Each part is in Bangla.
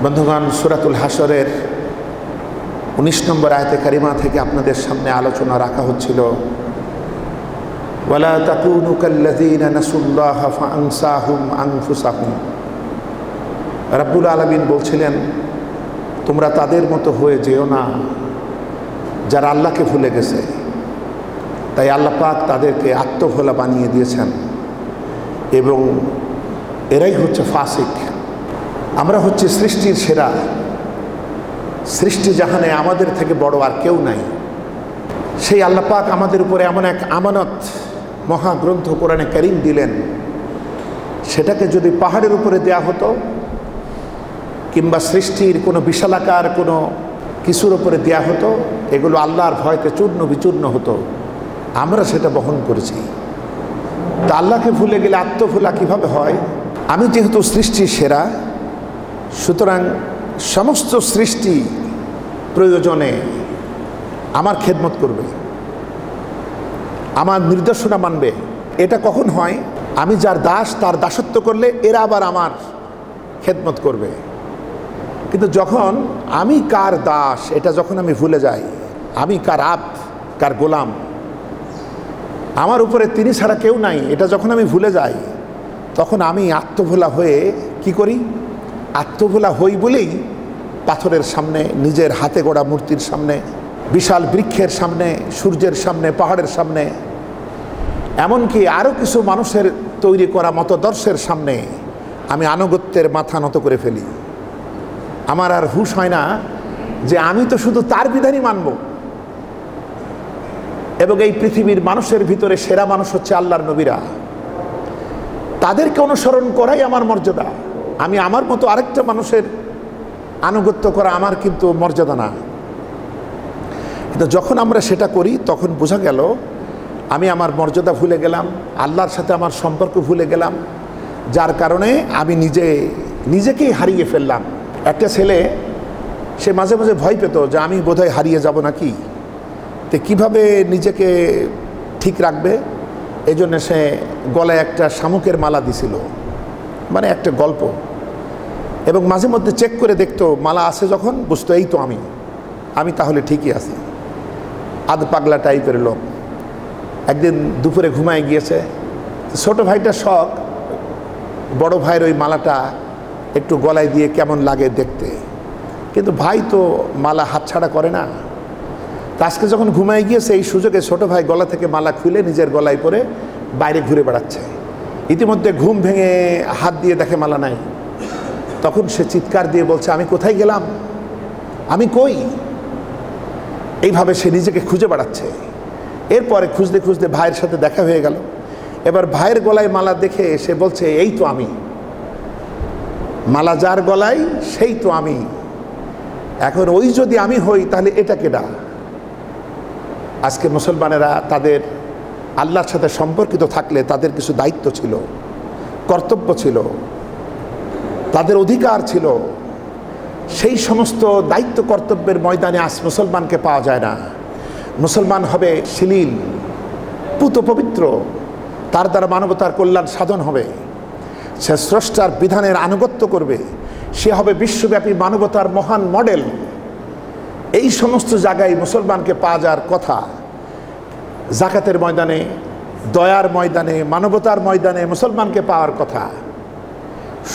বন্ধুগণ, সূরাতুল হাশরের 19 নম্বর আয়াতে কারিমা থেকে আপনাদের সামনে আলোচনা রাখা হচ্ছিল ওয়ালা তাকুনু কাল্লাযীনা নাসুল্লাহা ফাআনসাহুম আনফুসাহুম। রাব্বুল আলামিন বলছিলেন, তোমরা তাদের মতো হয়ে যেও না যারা আল্লাহকে ভুলে গেছে। তাই আল্লাহ পাক তাদেরকে আত্মভোলা বানিয়ে দিয়েছেন এবং এরাই হচ্ছে ফাসিক। আমরা হচ্ছে সৃষ্টির সেরা, সৃষ্টি জাহানে আমাদের থেকে বড় আর কেউ নাই। সেই আল্লাহ পাক আমাদের উপরে এমন এক আমানত মহাগ্রন্থ কোরআনে কারীম দিলেন, সেটাকে যদি পাহাড়ের উপরে দেয়া হতো কিংবা সৃষ্টির কোনো বিশালাকার কোনো কিছুর উপরে দেয়া হতো, এগুলো আল্লাহর ভয়তে চূর্ণ বিচূর্ণ হতো। আমরা সেটা বহন করেছি। তা আল্লাহকে ভুলে গেলে আত্মভোলা কীভাবে হয়? আমি যেহেতু সৃষ্টির সেরা, সুতরাং সমস্ত সৃষ্টি প্রয়োজনে আমার খেদমত করবে, আমার নির্দেশনা মানবে। এটা কখন হয়? আমি যার দাস তার দাসত্ব করলে এরা আবার আমার খেদমত করবে। কিন্তু যখন আমি কার দাস এটা যখন আমি ভুলে যাই, আমি কার আব্দ, কার গোলাম, আমার উপরে তিনি ছাড়া কেউ নাই, এটা যখন আমি ভুলে যাই, তখন আমি আত্মভোলা হয়ে কি করি? আত্মভোলা হই বলেই পাথরের সামনে, নিজের হাতে গড়া মূর্তির সামনে, বিশাল বৃক্ষের সামনে, সূর্যের সামনে, পাহাড়ের সামনে, এমনকি আরও কিছু মানুষের তৈরি করা মতদর্শের সামনে আমি আনুগত্যের মাথা নত করে ফেলি। আমার আর হুঁশ হয় না যে আমি তো শুধু তার বিধানই মানব। এবং এই পৃথিবীর মানুষের ভিতরে সেরা মানুষ হচ্ছে আল্লাহর নবীরা। তাদেরকে অনুসরণ করাই আমার মর্যাদা। আমি আমার মতো আরেকটা মানুষের আনুগত্য করা আমার কিন্তু মর্যাদা না। কিন্তু যখন আমরা সেটা করি তখন বোঝা গেল আমি আমার মর্যাদা ভুলে গেলাম, আল্লাহর সাথে আমার সম্পর্ক ভুলে গেলাম, যার কারণে আমি নিজেকেই হারিয়ে ফেললাম। একটা ছেলে, সে মাঝে মাঝে ভয় পেত যে আমি বোধহয় হারিয়ে যাব নাকি, তো কীভাবে নিজেকে ঠিক রাখবে, এই জন্য সে গলায় একটা শামুকের মালা দিছিল, মানে একটা গল্প। এবং মাঝে মধ্যে চেক করে দেখতো, মালা আছে যখন বুঝতো এই তো আমি তাহলে ঠিকই আছি। আধ পাগলা টাইপের লোক। একদিন দুপুরে ঘুমায় গিয়েছে, ছোটো ভাইটার শখ বড় ভাইয়ের ওই মালাটা একটু গলায় দিয়ে কেমন লাগে দেখতে, কিন্তু ভাই তো মালা হাতছাড়া করে না। তা আজকে যখন ঘুমায় গিয়েছে, এই সুযোগে ছোটো ভাই গলা থেকে মালা খুলে নিজের গলায় পরে বাইরে ঘুরে বেড়াচ্ছে। ইতিমধ্যে ঘুম ভেঙে হাত দিয়ে দেখে মালা নাই। তখন সে চিৎকার দিয়ে বলছে, আমি কোথায় গেলাম, আমি কই? এইভাবে সে নিজেকে খুঁজে বেড়াচ্ছে। এরপরে খুঁজতে খুঁজতে ভাইয়ের সাথে দেখা হয়ে গেল। এবার ভাইয়ের গলায় মালা দেখে সে বলছে, এই তো আমি, মালা যার গলায় সেই তো আমি। এখন ওই যদি আমি হই তাহলে এটা কেডা? আজকে মুসলমানেরা তাদের আল্লাহর সাথে সম্পর্কিত থাকলে তাদের কিছু দায়িত্ব ছিল, কর্তব্য ছিল, তাদের অধিকার ছিল। সেই সমস্ত দায়িত্ব কর্তব্যের ময়দানে আজ মুসলমানকে পাওয়া যায় না। মুসলমান হবে শ্লীল, পুত পবিত্র, তার দ্বারা মানবতার কল্যাণ সাধন হবে। সে স্রষ্টার বিধানের আনুগত্য করবে, সে হবে বিশ্বব্যাপী মানবতার মহান মডেল। এই সমস্ত জায়গায় মুসলমানকে পাওয়া যাওয়ার কথা। জাকাতের ময়দানে, দয়ার ময়দানে, মানবতার ময়দানে মুসলমানকে পাওয়ার কথা।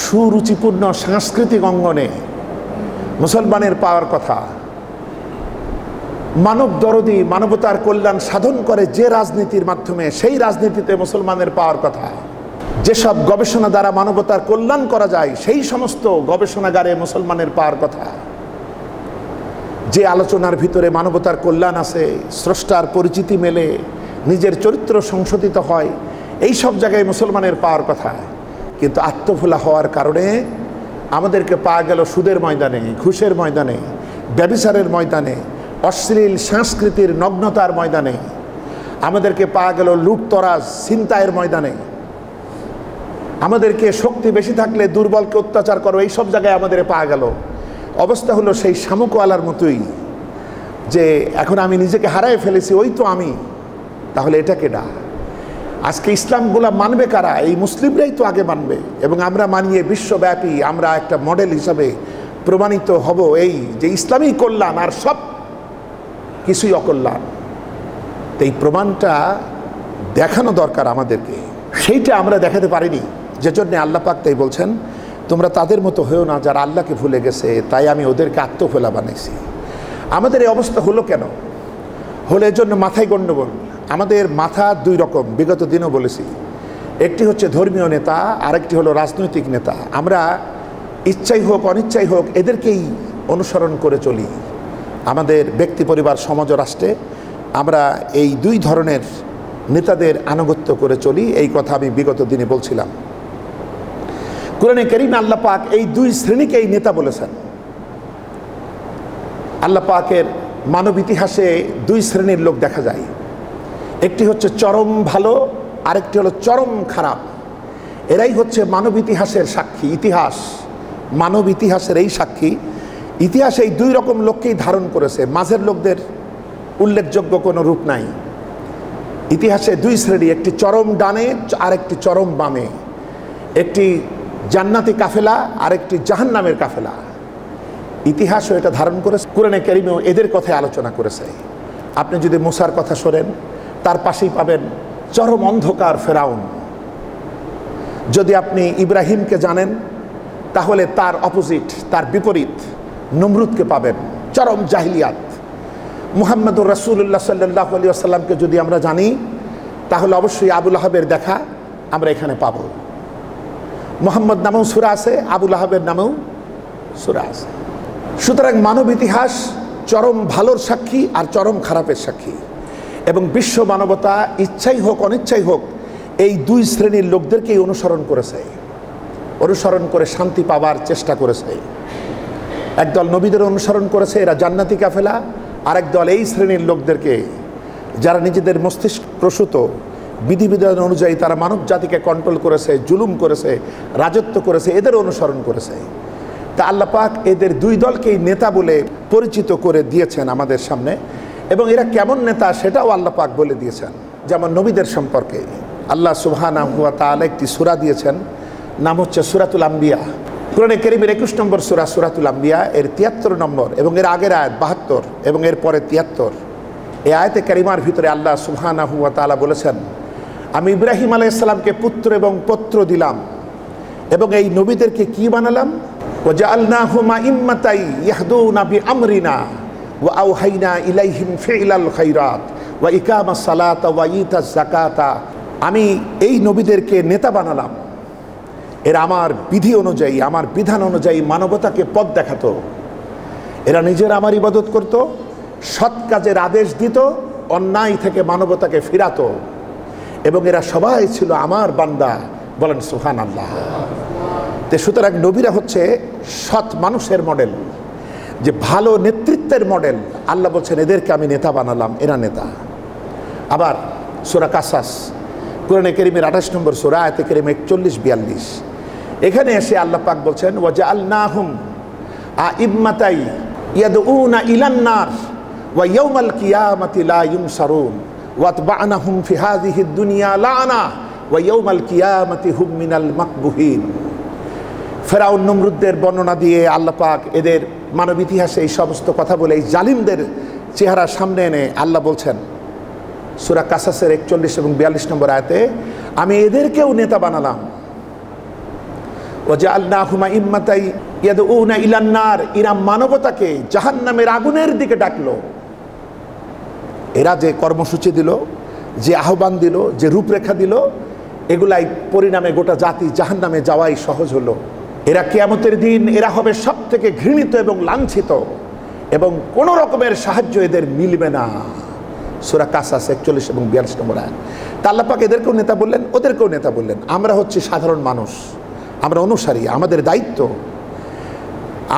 সুরুচিপূর্ণ সাংস্কৃতিক অঙ্গনে মুসলমানের পাওয়ার কথা। মানব দরদি, মানবতার কল্যাণ সাধন করে যে রাজনীতির মাধ্যমে, সেই রাজনীতিতে মুসলমানের পাওয়ার কথা। যেসব গবেষণা দ্বারা মানবতার কল্যাণ করা যায়, সেই সমস্ত গবেষণাগারে মুসলমানের পাওয়ার কথা। যে আলোচনার ভিতরে মানবতার কল্যাণ আছে, স্রষ্টার পরিচিতি মেলে, নিজের চরিত্র সংশোধিত হয়, এই সব জায়গায় মুসলমানের পাওয়ার কথা। কিন্তু আত্মভোলা হওয়ার কারণে আমাদেরকে পাওয়া গেল সুদের ময়দানে, ঘুষের ময়দানে, ব্যভিচারের ময়দানে, অশ্লীল সংস্কৃতির নগ্নতার ময়দানে। আমাদেরকে পাওয়া গেল লুটতরাজ, ছিনতাইয়ের ময়দানে। আমাদেরকে শক্তি বেশি থাকলে দুর্বলকে অত্যাচার করো, এই সব জায়গায় আমাদের পাওয়া গেল। অবস্থা হলো সেই শামুকওয়ালার মতোই, যে এখন আমি নিজেকে হারাই ফেলেছি, ওই তো আমি, তাহলে এটা কেডা? আজকে ইসলামগুলা মানবে কারা? এই মুসলিমরাই তো আগে মানবে, এবং আমরা মানিয়ে বিশ্বব্যাপী আমরা একটা মডেল হিসাবে প্রমাণিত হব এই যে ইসলামী কল্যাণ আর সব কিছুই অকল্যাণ। তো এই প্রমাণটা দেখানো দরকার আমাদেরকে, সেইটা আমরা দেখাতে পারিনি, যে জন্যে আল্লাহ পাক তাই বলছেন তোমরা তাদের মতো হয়েও না যারা আল্লাহকে ভুলে গেছে, তাই আমি ওদেরকে আত্মফেলা বানাইছি। আমাদের এই অবস্থা হলো কেন? হলো এর জন্য মাথায় গণ্ডগোল। আমাদের মাথা দুই রকম, বিগত দিনও বলেছি। একটি হচ্ছে ধর্মীয় নেতা, আরেকটি হলো রাজনৈতিক নেতা। আমরা ইচ্ছাই হোক অনিচ্ছাই হোক এদেরকেই অনুসরণ করে চলি। আমাদের ব্যক্তি, পরিবার, সমাজ ও রাষ্ট্রে আমরা এই দুই ধরনের নেতাদের আনুগত্য করে চলি। এই কথা আমি বিগত দিনে বলছিলাম। কোরআনে কারীমে আল্লাহ পাক এই দুই শ্রেণীকেই নেতা বলেছেন। আল্লাহ পাকের মানব ইতিহাসে দুই শ্রেণীর লোক দেখা যায়। একটি হচ্ছে চরম ভালো, আরেকটি হলো চরম খারাপ। এরাই হচ্ছে মানব ইতিহাসের সাক্ষী। ইতিহাস, মানব ইতিহাসের এই সাক্ষী। ইতিহাস এই দুই রকম লোককেই ধারণ করেছে, মাঝের লোকদের উল্লেখযোগ্য কোনো রূপ নাই। ইতিহাসে দুই শ্রেণী, একটি চরম ডানে আরেকটি চরম বামে, একটি জান্নাতি কাফেলা আরেকটি জাহান্নামের কাফেলা। ইতিহাসও এটা ধারণ করেছে। কোরআনে কারীমেও এদের কথাই আলোচনা করেছে। আপনি যদি মুসার কথা শোনেন, তার পাশেই পাবেন চরম অন্ধকার ফেরাউন। যদি আপনি ইব্রাহিমকে জানেন, তাহলে তার অপোজিট, তার বিপরীত নমরুদকে পাবেন, চরম জাহিলিয়াত। মুহাম্মদুর রাসূলুল্লাহ সাল্লাল্লাহু আলাইহি ওয়াসাল্লামকে যদি আমরা জানি, তাহলে অবশ্যই আবু লাহাবের দেখা আমরা এখানে পাব। মুহাম্মদ নামেও সূরা আছে, আবু লাহাবের নামেও সূরা আছে। সুতরাং মানব ইতিহাস চরম ভালোর সাক্ষী আর চরম খারাপের সাক্ষী। এবং বিশ্ব মানবতা ইচ্ছাই হোক অনিচ্ছাই হোক এই দুই শ্রেণীর লোকদেরকেই অনুসরণ করেছে, অনুসরণ করে শান্তি পাওয়ার চেষ্টা করেছে। একদল নবীদের অনুসরণ করেছে, এরা জান্নাতি কাফেলা। আরেক দল এই শ্রেণীর লোকদেরকে, যারা নিজেদের মস্তিষ্ক প্রসূত বিধিবিধান অনুযায়ী তারা মানব জাতিকে কন্ট্রোল করেছে, জুলুম করেছে, রাজত্ব করেছে, এদের অনুসরণ করেছে। তা আল্লাহ পাক এদের দুই দলকেই নেতা বলে পরিচিত করে দিয়েছেন আমাদের সামনে। এবং এরা কেমন নেতা সেটাও আল্লাহ পাক বলে দিয়েছেন। যেমন নবীদের সম্পর্কে আল্লাহ সুবহানাহু ওয়া তাআলা একটি সূরা দিয়েছেন, নাম হচ্ছে সূরাতুল আম্বিয়া। কোরআনে কারীমের 21 নম্বর সূরা সূরাতুল আম্বিয়া, এর 73 নম্বর এবং এর আগের আয়াত 72 এবং এর পরে 73। এই আয়াতে কারিমার ভিতরে আল্লাহ সুবহানাহু ওয়া তাআলা বলেছেন, আমি ইব্রাহিম আলাইহিস সালামকে পুত্র এবং পৌত্র দিলাম এবং এই নবীদেরকে কি বানালাম? ওয়াজআলনাহুম আইম্মাতাই ইয়াহদুনা বিআমরিনা ওয়া আওহাইনা ইলাইহিম ফি'লাল খায়রাত ওয়া ইকামাস সালাতা ওয়া ইতাজ যাকাতা। আমি এই নবীদেরকে নেতা বানালাম, এরা আমার বিধি অনুযায়ী, আমার বিধান অনুযায়ী মানবতাকে পথ দেখাতো। এরা নিজেরা আমার ইবাদত করত, সৎ কাজের আদেশ দিত, অন্যায় থেকে মানবতাকে ফিরাতো, এবং এরা সবাই ছিল আমার বান্দা। বলেন সুবহানাল্লাহ। তো সুতরাং নবীরা হচ্ছে সৎ মানুষের মডেল, যে ভালো নেতৃত্বের মডেল। আল্লাহ বলছেন এদেরকে আমি নেতা বানালাম, এরা নেতা। আবার সূরা কাসাস, কোরআনে কারীমের 28 নম্বর সূরা, আয়াতে কারীমা 41-42, এখানে এসে আল্লাহ পাক বলছেন ওয়াজআলনাহুম আইম্মাতাই ইয়াদউনা ইলান নার ওয়া ইয়াউমাল কিয়ামাতি লা ইউনসারুন ওয়াতবা'নাহুম ফি হাযিহিদ দুনিয়া লা'না ওয়া ইয়াউমাল কিয়ামাতি হুম মিনাল মাকবুহিন। ফেরাউন নমরুদদের বর্ণনা দিয়ে আল্লাহ পাক এদের মানব ইতিহাসে এই সমস্ত কথা বলে এই জালিমদের চেহারা সামনে এনে আল্লাহ বলছেন সূরা কাসাসের 41 এবং 42 নম্বর আয়াতে, আমি এদেরকেও নেতা বানালাম। ওয়াজআলনাহুম আইম্মাতাই ইয়াদউনা ইলান নার, এরা মানবতাকে জাহান্নামের আগুনের দিকে ডাকলো। এরা যে কর্মসূচি দিল, যে আহ্বান দিল, যে রূপরেখা দিল, এগুলাই পরিণামে গোটা জাতি জাহান্নামে যাওয়াই সহজ হলো। এরা কিয়ামতের দিন এরা হবে সব থেকে ঘৃণিত এবং লাঞ্ছিত, এবং কোনো রকমের সাহায্য এদের মিলবে না। সূরা কাসাস 41 এবং 42 নম্বর আয়াত। তা আল্লাহ পাক এদেরকেও নেতা বললেন, ওদেরকেও নেতা বললেন। আমরা হচ্ছি সাধারণ মানুষ, আমরা অনুসারী। আমাদের দায়িত্ব,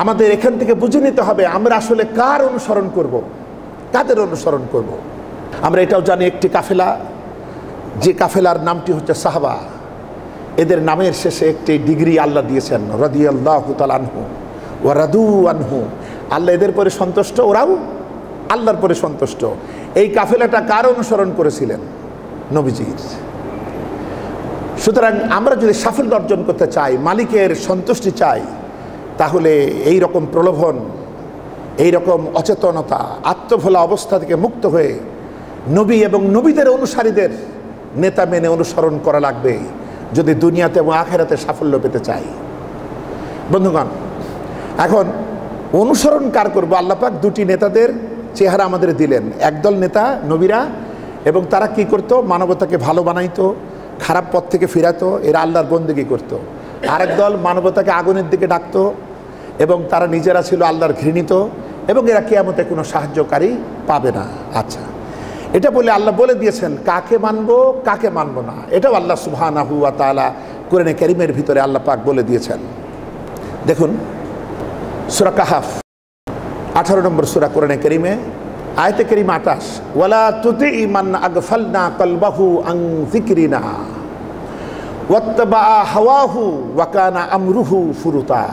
আমাদের এখান থেকে বুঝে নিতে হবে আমরা আসলে কার অনুসরণ করব, কাদের অনুসরণ করব। আমরা এটাও জানি একটি কাফেলা, যে কাফেলার নামটি হচ্ছে সাহাবা, এদের নামের শেষে একটি ডিগ্রি আল্লাহ দিয়েছেন, রাদিয়াল্লাহু তাআলা আনহু ওয়া রাদু আনহু। আল্লাহ এদের পরে সন্তুষ্ট, ওরাও আল্লাহর পরে সন্তুষ্ট। এই কাফেলাটা কার অনুসরণ করেছিলেন? নবীজির। সুতরাং আমরা যদি সাফল্য অর্জন করতে চাই, মালিকের সন্তুষ্টি চাই, তাহলে এই রকম প্রলোভন, এই রকম অচেতনতা, আত্মভোলা অবস্থা থেকে মুক্ত হয়ে নবী এবং নবীদের অনুসারীদের নেতা মেনে অনুসরণ করা লাগবে যদি দুনিয়াতে এবং আখেরাতে সাফল্য পেতে চাই। বন্ধুগণ, এখন অনুসরণ কার করবো? আল্লাহ পাক দুটি নেতাদের চেহারা আমাদের দিলেন। একদল নেতা নবীরা, এবং তারা কি করত? মানবতাকে ভালো বানাইতো, খারাপ পথ থেকে ফিরাতো, এরা আল্লাহর বন্দেগী করত। আরেক দল মানবতাকে আগুনের দিকে ডাকতো এবং তারা নিজেরা ছিল আল্লাহর ঘৃণিত, এবং এরা কিয়ামতে কোনো সাহায্যকারী পাবে না। আচ্ছা, এটা বলে আল্লাহ বলে দিয়েছেন কাকে মানবো কাকে মানবো না, এটাও আল্লাহ সুবহানাহু ওয়া তাআলা কোরআনে কারীমের ভিতরে আল্লাহ পাক বলে দিয়েছেন। দেখুন সূরা কাহাফ 18 নম্বর সূরা কোরআনে কারীমে, আয়াতে কারীমা 28, ওয়ালা তুতি মান আগফালনা কলবাহু আন যিকরিনা ওয়াত্তাবা হাওয়াহু ওয়া কানা আমরুহু ফুরুতা।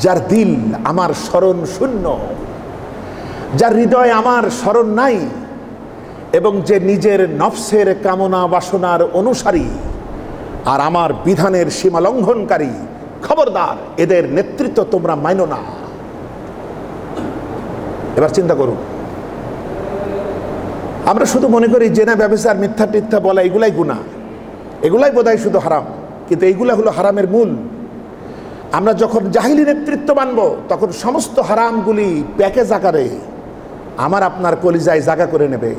যার দিল আমার স্মরণ শূন্য, যার হৃদয় আমার স্মরণ নাই, এবং যে নিজের নফসের কামনা বাসনার অনুসারী আর আমার বিধানের সীমা লঙ্ঘনকারী, খবরদার এদের নেতৃত্ব তোমরা মানো না। এবার চিন্তা করুন, আমরা শুধু মনে করি জেনা, ব্যভিচার, মিথ্যা টিথ্যা বলা এগুলাই গুনাহ, এগুলাই বোধহয় শুধু হারাম, কিন্তু এইগুলা হলো হারামের মূল। আমরা যখন জাহিলি নেতৃত্ব মানব তখন সমস্ত হারামগুলি প্যাকেজ আকারে আমার আপনার কলিজায় জায়গা করে নেবে।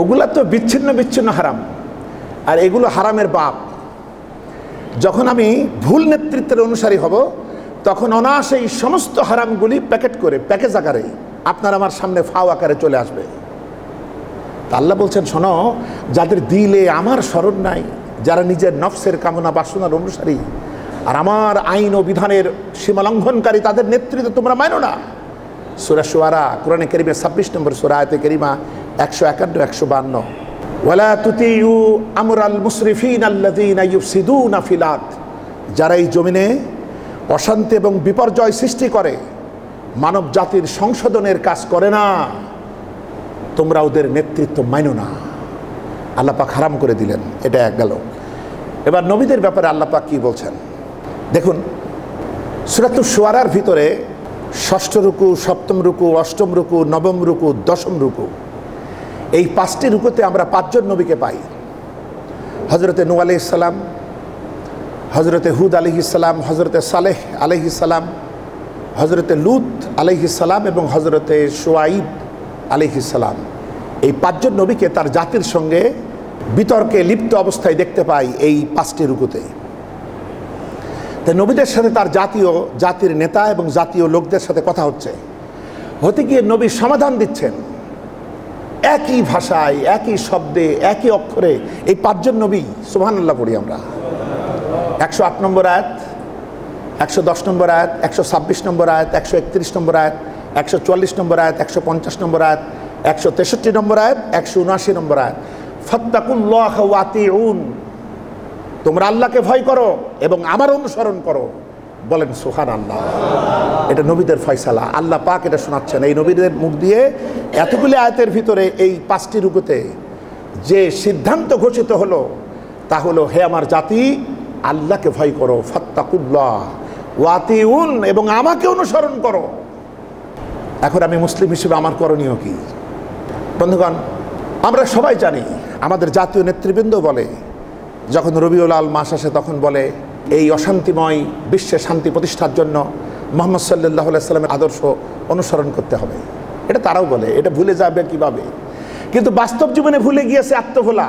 ওগুলা তো বিচ্ছিন্ন বিচ্ছিন্ন হারাম, আর এগুলো হারামের বাপ। যখন আমি ভুল নেতৃত্বের অনুসারী হব তখন অনায়াসে এই সমস্ত হারামগুলি প্যাকেট করে প্যাকেজ আকারে আপনার আমার সামনে ফাও আকারে চলে আসবে। আল্লাহ বলছেন, শোনো, যাদের দিলে আমার স্মরণ নাই, যারা নিজের নফসের কামনা বাসনার অনুসারী আর আমার আইন ও বিধানের সীমালঙ্ঘনকারী, তাদের নেতৃত্ব তোমরা মানো না। সূরা শুআরা কোরআনে কারীমের 26 নম্বর সূরা, আয়াতে কারীমা 151 152, ওয়ালা তুতিউ আমরাল মুসরিফিন আল্লাযীনা ইউফসিদুনা ফিল আরদ। যারা এই জমিনে অশান্তি এবং বিপর্যয় সৃষ্টি করে, মানব জাতির সংশোধনের কাজ করে না, তোমরা ওদের নেতৃত্ব মানো না। আল্লাহ পাক হারাম করে দিলেন। এটা এক গেল। এবার নবীদের ব্যাপারে আল্লাহ পাক কি বলছেন দেখুন। সূরাতুশ শুআরার ভিতরে 6ষ্ঠ রুকু, 7ম রুকু, 8ম রুকু, 9ম রুকু, 10ম রুকু, এই 5টি রুকুতে আমরা 5 জন নবীকে পাই। হযরতে নূহ আলাইহিস সালাম, হযরতে হুদ আলাইহিস সালাম, হযরতে সালেহ আলাইহিস সালাম, হযরতে লূত আলাইহিস সালাম এবং হযরতে শুআইব আলাইহিস সালাম। এই 5 জন নবীকে তার জাতির সঙ্গে বিতর্কে লিপ্ত অবস্থায় দেখতে পাই এই 5টি রুকুতে। তাই নবীদের সাথে তার জাতির নেতা এবং জাতীয় লোকদের সাথে কথা হতে গিয়ে নবী সমাধান দিচ্ছেন একই ভাষায়, একই শব্দে, একই অক্ষরে। এই 5 জন নবী, সুবহানাল্লাহ পড়ি আমরা। 108 নম্বর আয়াত, 110 নম্বর আয়াত, 126 নম্বর আয়াত, 131 নম্বর আয়াত, 144 নম্বর আয়াত, 150 নম্বর আয়াত, 163 নম্বর আয়াত, 179 নম্বর আয়াত। ফাত্তাকুল্লাহ ওয়া আতিউন, তোমরা আল্লাহকে ভয় করো এবং আমার অনুসরণ করো। বলেন সুবহানাল্লাহ। এটা নবীদের ফয়সালা, আল্লাহ পাক এটা শোনাচ্ছেন এই নবীদের মুখ দিয়ে। এতগুলি আয়াতের ভিতরে এই 5টি রুকুতে যে সিদ্ধান্ত ঘোষিত হলো তা হলো, হে আমার জাতি, আল্লাহকে ভয় করো, ফাত্তাকুল্লাহ ওয়া আতিউন, এবং আমাকে অনুসরণ করো। এখন আমি মুসলিম হিসেবে আমার করণীয় কি? বন্ধুগণ, আমরা সবাই জানি, আমাদের জাতীয় নেতৃবৃন্দ বলে, যখন রবিউল আউয়াল মাস আসে তখন বলে এই অশান্তিময় বিশ্বে শান্তি প্রতিষ্ঠার জন্য মুহাম্মদ সাল্লাল্লাহু আলাইহি সাল্লামের আদর্শ অনুসরণ করতে হবে। এটা তারাও বলে, এটা ভুলে যাবে কিভাবে? কিন্তু বাস্তব জীবনে ভুলে গিয়েছে আত্মভোলা।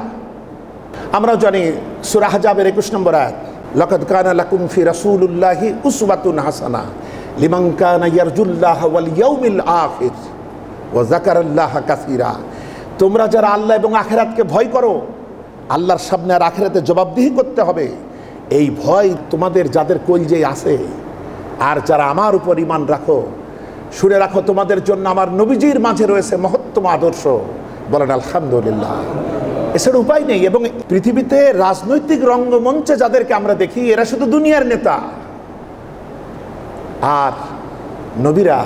আমরাও জানি সূরা আহজাবের 21 নম্বর আয়াত, লাকাদ কানা লাকুম ফি রাসূলিল্লাহি উসওয়াতুন হাসানাহ লিমান কানা ইয়ারজুল্লাহ ওয়াল ইয়াউমিল আখির ওয়া যাকারাল্লাহা কাসীরা। তোমরা যারা আল্লাহ এবং আখিরাতকে ভয় করো, আল্লাহর সামনে আর আখিরাতে জবাবদিহি করতে হবে, এই ভয় তোমাদের যাদের কলজেই আছে, আর যারা আমার উপর ঈমান রাখো, শুনে রাখো তোমাদের জন্য আমার নবীজির মাঝে রয়েছে মহত্তম আদর্শ। বলেন আলহামদুলিল্লাহ। এছাড়া উপায় নেই। এবং পৃথিবীতে রাজনৈতিক রঙ্গমঞ্চে যাদেরকে আমরা দেখি, এরা শুধু দুনিয়ার নেতা। আর নবীরা,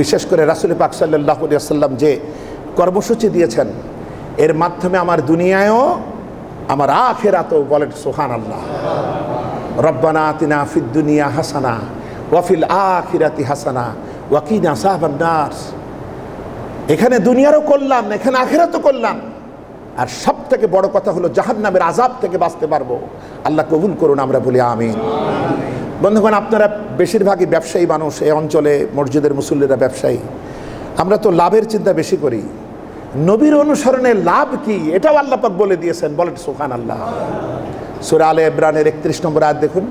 বিশেষ করে রাসূল পাক সাল্লাল্লাহু আলাইহি ওয়াসাল্লাম যে কর্মসূচি দিয়েছেন, এর মাধ্যমে আমার দুনিয়ায়ও আমার আখিরাতেও, বলেন সুবহানাল্লাহ। রব্বানা আতিনা ফিদ দুনিয়া হাসানা ওয়াফিল আখিরাতি হাসানা ওয়া কিনা আযাবান নার। এখানে দুনিয়ারও কল্যাণ, এখানে আখিরাতও কল্যাণ, আর সব থেকে বড় কথা হলো জাহান্নামের আযাব থেকে বাঁচতে পারবো। আল্লাহ কবুল করুন, আমরা বলি আমিন। বন্ধুগণ, আপনারা বেশিরভাগই ব্যবসায়ী মানুষ, এই অঞ্চলে মসজিদের মুসল্লিরা ব্যবসায়ী। আমরা তো লাভের চিন্তা বেশি করি। নবীর অনুসরণে লাভ কি এটাও আল্লাহ পাক বলে দিয়েছেন, বলেন সুবহানাল্লাহ। সূরা আলে ইমরানের 31 নম্বর আয়াত দেখুন,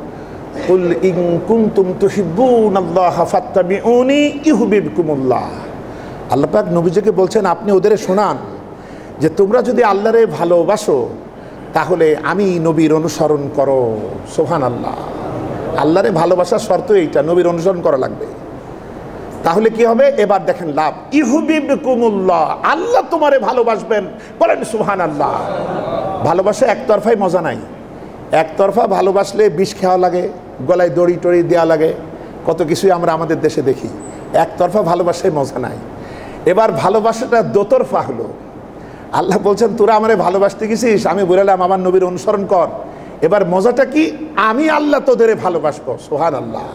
কুল ইন কুনতুম তুহিব্বুনাল্লাহা ফাত্তাবিউনি ইউহিব্বুকুমুল্লাহ। আল্লাহ পাক নবীজিকে বলছেন, আপনি ওদের শোনান যে তোমরা যদি আল্লাহরে ভালোবাসো তাহলে আমি নবীর অনুসরণ করো। সুবহানাল্লাহ। আল্লাহরে ভালোবাসার শর্ত এইটা, নবীর অনুসরণ করা লাগবে। তাহলে কি হবে? এবার দেখেন লাভ, ইউহিব্বুকুমুল্লাহ, আল্লাহ তোমারে ভালোবাসবেন, বলেন সুবহানাল্লাহ। ভালোবাসা একতরফাই মজা নাই। একতরফা ভালোবাসলে বিষ খাওয়া লাগে, গলায় দড়ি টড়ি দেওয়া লাগে, কত কিছুই আমরা আমাদের দেশে দেখি। একতরফা ভালোবাসায় মজা নাই। এবার ভালোবাসাটা দোতরফা হলো। আল্লাহ বলছেন, তোরা আমারে ভালোবাসতে গেছিস, আমি বললাম আমার নবীর অনুসরণ কর। এবার মজাটা কি? আমি আল্লাহ তোদের ভালোবাসবো। সুবহানাল্লাহ।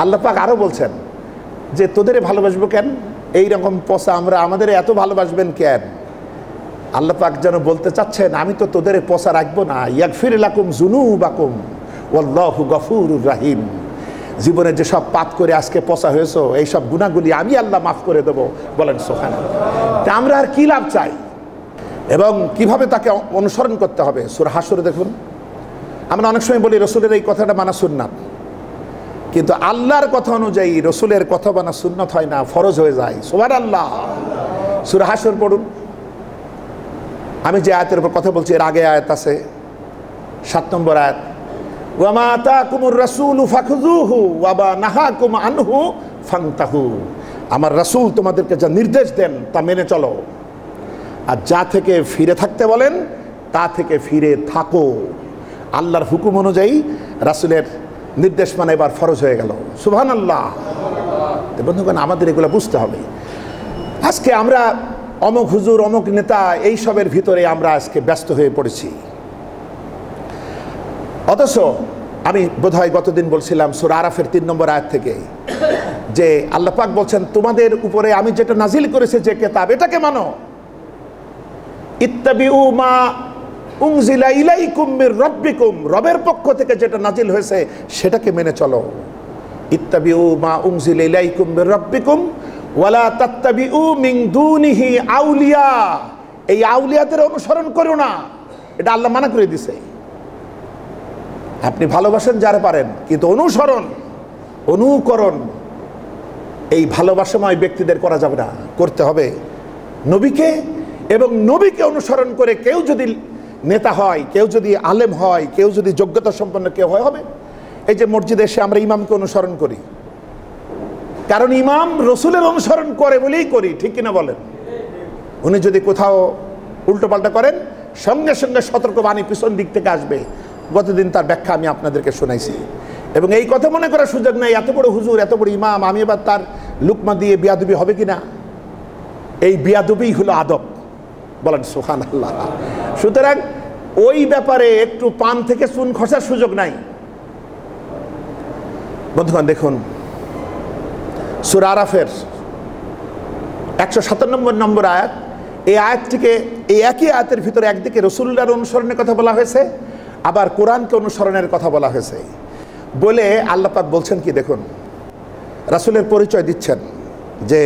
আল্লাহ পাক আরো বলছেন যে তোদের ভালোবাসবো কেন? এইরকম পচা আমরা, আমাদের এত ভালোবাসবেন কেন? আল্লাহ পাক যেন বলতে চাচ্ছেন, আমি তো তোদের পচা রাখবো না। ইয়াগফির লাকুম যুনুবাকুম ওয়াল্লাহু গফুরুর রহিম। জীবনে যেসব পাপ করে আজকে পচা হয়েছো, এইসব গুনাহগুলি আমি আল্লাহ মাফ করে দেবো, বলেন সুবহানাল্লাহ। তা আমরা আর কি লাভ চাই এবং কিভাবে তাকে অনুসরণ করতে হবে? সূরা হাশর দেখুন। আমরা অনেক সময় বলি রসুলের এই কথাটা মানা সুন্নাত, কিন্তু আল্লাহর কথা অনুযায়ী রসুলের কথা মানা সুন্নাত হয় না, ফরজ হয়ে যায়। সুবহানাল্লাহ। সূরা হাশর পড়ুন। আমি যে আয়াতের উপর কথা বলছি এর আগে আয়াত আছে, 7 নম্বর আয়াত, ওয়া মা আতাকুমুর রাসূলু ফাখুযুহু ওয়া মা নাহাকুম আনহু ফান্তাহু। আমার রাসূল তোমাদেরকে যা নির্দেশ দেন তা মেনে চলো, আর যা থেকে ফিরে থাকতে বলেন তা থেকে ফিরে থাকো। আল্লাহর হুকুম অনুযায়ী রাসূলের নির্দেশ মানে এবার ফরজ হয়ে গেল। সুবহানাল্লাহ। বন্ধুগণ, আমাদের এগুলো বুঝতে হবে। আজকে আমরা অমুক হুজুর, অমুক নেতা, এই সবের ভিতরে আমরা আজকে ব্যস্ত হয়ে পড়েছি। অথচ আমি বোধহয় গতদিন বলছিলাম সূরা আরাফের 3 নম্বর আয়াত থেকে, যে আল্লাহ পাক বলছেন, তোমাদের উপরে আমি যেটা নাজিল করেছি যে কিতাব, এটাকে মানো। ইত্তাবিউ মা উনজিলা ইলাইকুম মির রাব্বিকুম, রবের পক্ষ থেকে যেটা নাজিল হয়েছে সেটাকে মেনে চলো। ইত্তাবিউ মা উনজিলা ইলাইকুম মির রাব্বিকুম ওয়ালা তাত্তাবিউ মিন দুনিহি আউলিয়া। এই আউলিয়াদের অনুসরণ করো না, এটা আল্লাহ মানা করে দিয়েছে। আপনি ভালোবাসেন যারা পারেন, কিন্তু অনুকরণ এই ভালোবাসাময় ব্যক্তিদের করা যাবে না, করতে হবে নবীকে। এবং নবীকে অনুসরণ করে কেউ যদি নেতা হয়, কেউ যদি আলেম হয়, কেউ যদি যোগ্যতা সম্পন্ন কেউ হবে। এই যে মসজিদে এসে আমরা ইমামকে অনুসরণ করি, কারণ ইমাম রসুলের অনুসরণ করে বলেই করি, ঠিক কিনা বলেন? উনি যদি কোথাও উল্টোপাল্টা করেন, সঙ্গে সঙ্গে সতর্কবাণী পিছন দিক থেকে আসবে। গতদিন তার ব্যাখ্যা আমি আপনাদেরকে শোনাইছি। এবং এই কথা মনে করার সুযোগ নেই, এত বড় হুজুর, এত বড় ইমাম, আমি এবার তার লুকমা দিয়ে বিয়াদবি হবে কিনা। এই বিয়াদবি হলো আদব, বলেন সুবহানাল্লাহ। সুতরাং ওই ব্যাপারে একটু পান থেকে চুন খসার সুযোগ নাই। বন্ধুগণ দেখুন, সূরা আরাফের 157 নম্বর আয়াত, এই আয়াতটিকে, এই একই আয়াতের ভিতরে একদিকে রাসূলুল্লাহর অনুসরণের কথা বলা হয়েছে, আবার কোরআনকে অনুসরণের কথা বলা হয়েছে। বলে আল্লাহ পাক বলছেন কি দেখুন, রাসূলের পরিচয় দিচ্ছেন যে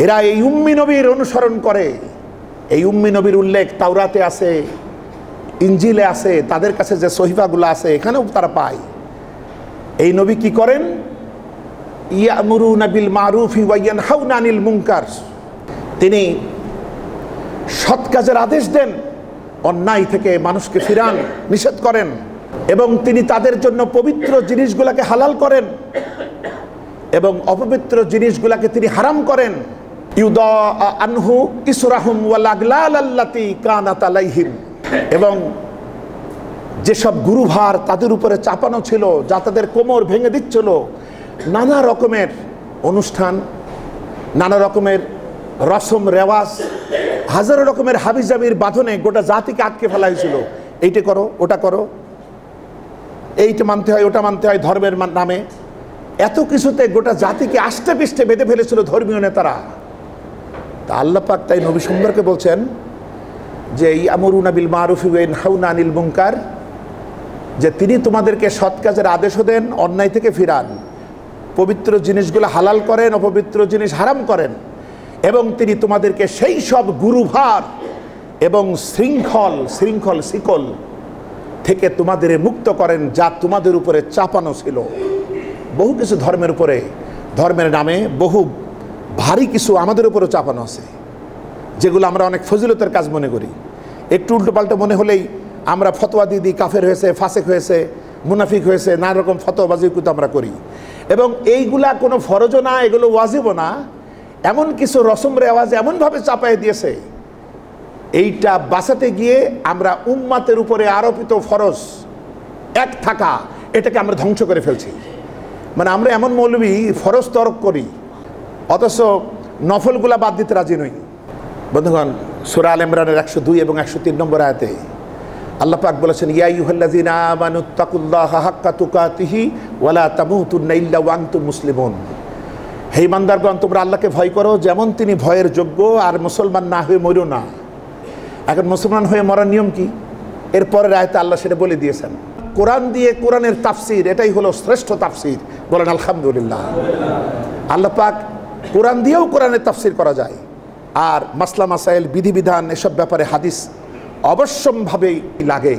এরা এই উম্মি নবীর অনুসরণ করে। এই উম্মি নবীর উল্লেখ তাওরাতে আছে, ইনজিলে আছে, তাদের কাছে যে সহিফাগুলো আছে এখানেও তারা পায়। এই নবী কি করেন? ইয়ামুরুনা বিল মারুফি ওয়া ইয়ানহাউনা আনিল মুনকার। তিনি সৎ কাজের আদেশ দেন, অন্যায় থেকে মানুষকে ফিরান, নিষেধ করেন, এবং তিনি তাদের জন্য পবিত্র জিনিসগুলোকে হালাল করেন এবং অপবিত্র জিনিসগুলোকে তিনি হারাম করেন। ইউদা আনহু ইসরাহুম ওয়াল আগলাল আল্লাতী কানাত আলাইহিম। এবং যেসব গুরুভার তাদের উপরে চাপানো ছিল, যা তাদের কোমর ভেঙে দিচ্ছিল, নানা রকমের অনুষ্ঠান, নানা রকমের রসম রেওয়াজ, হাজারো রকমের হাবিজাবির বাঁধনে গোটা জাতিকে আটকে ফেলা হয়েছিল। এইটা করো, ওটা করো, এইটা মানতে হয়, ওটা মানতে হয় ধর্মের নামে। এত কিছুতে গোটা জাতিকে আষ্টে পৃষ্ঠে বেঁধে ফেলেছিল ধর্মীয় নেতারা। তা আল্লাহ পাক তাই নবী সম্পর্কে বলছেন যে ইয়ামুরুনা বিল মারুফি ওয়া ইয়ানহাউনা আনিল মুনকার, যে তিনি তোমাদেরকে সৎ কাজের আদেশও দেন, অন্যায় থেকে ফিরান, পবিত্র জিনিসগুলো হালাল করেন, অপবিত্র জিনিস হারাম করেন, এবং তিনি তোমাদেরকে সেই সব গুরুভার এবং শৃঙ্খল শিকল থেকে তোমাদের মুক্ত করেন যা তোমাদের উপরে চাপানো ছিল। বহু কিছু ধর্মের উপরে, ধর্মের নামে বহু ভারী কিছু আমাদের উপরেও চাপানো আছে, যেগুলো আমরা অনেক ফজিলতের কাজ মনে করি। একটু উল্টোপাল্টা মনে হলেই আমরা ফতোয়া দিয়ে দিই, কাফের হয়েছে, ফাসেক হয়েছে, মুনাফিক হয়েছে, নানা রকম ফতোয়াবাজি কিন্তু আমরা করি। এবং এইগুলা কোনো ফরজও না, এগুলো ওয়াজিবও না, এমন কিছু রসম রেওয়াজ এমনভাবে চাপাই দিয়েছে, এইটা বাঁচাতে গিয়ে আমরা উম্মাতের উপরে আরোপিত ফরজ এক থাকা, এটাকে আমরা ধ্বংস করে ফেলছি। মানে আমরা এমন মৌলবী ফরজ তরক করি, অথচ নফলগুলা বাদ দিতে রাজি নই। বন্ধুগণ, সূরা আল ইমরানের 102 এবং 103 নম্বর আয়াতে আল্লাহ পাক বলেছেন, ইয়া আইয়ুহাল্লাযীনা আমানুত্তাকুল্লাহা হাক্কা তুকাতিহি ওয়া লা তামুতুন্না ইল্লা ওয়া আনতুম মুসলিমুন। হে ইমানদারগণ, তোমরা আল্লাহকে ভয় করো যেমন তিনি ভয়ের যোগ্য, আর মুসলমান না হয়ে মরো না। এখন মুসলমান হয়ে মরার নিয়ম কি? এর পরের আয়াতে আল্লাহ সেটা বলে দিয়েছেন। কোরআন দিয়ে কোরআনের তাফসির, এটাই হলো শ্রেষ্ঠ তাফসির। বলেন আলহামদুলিল্লাহ। আল্লাহ পাক কোরআন দিয়েও কোরআনের তাফসির করা যায়। আর মাসলা মাসাইল, বিধিবিধান, এসব ব্যাপারে হাদিস অবশ্যম্ভাবেই লাগে,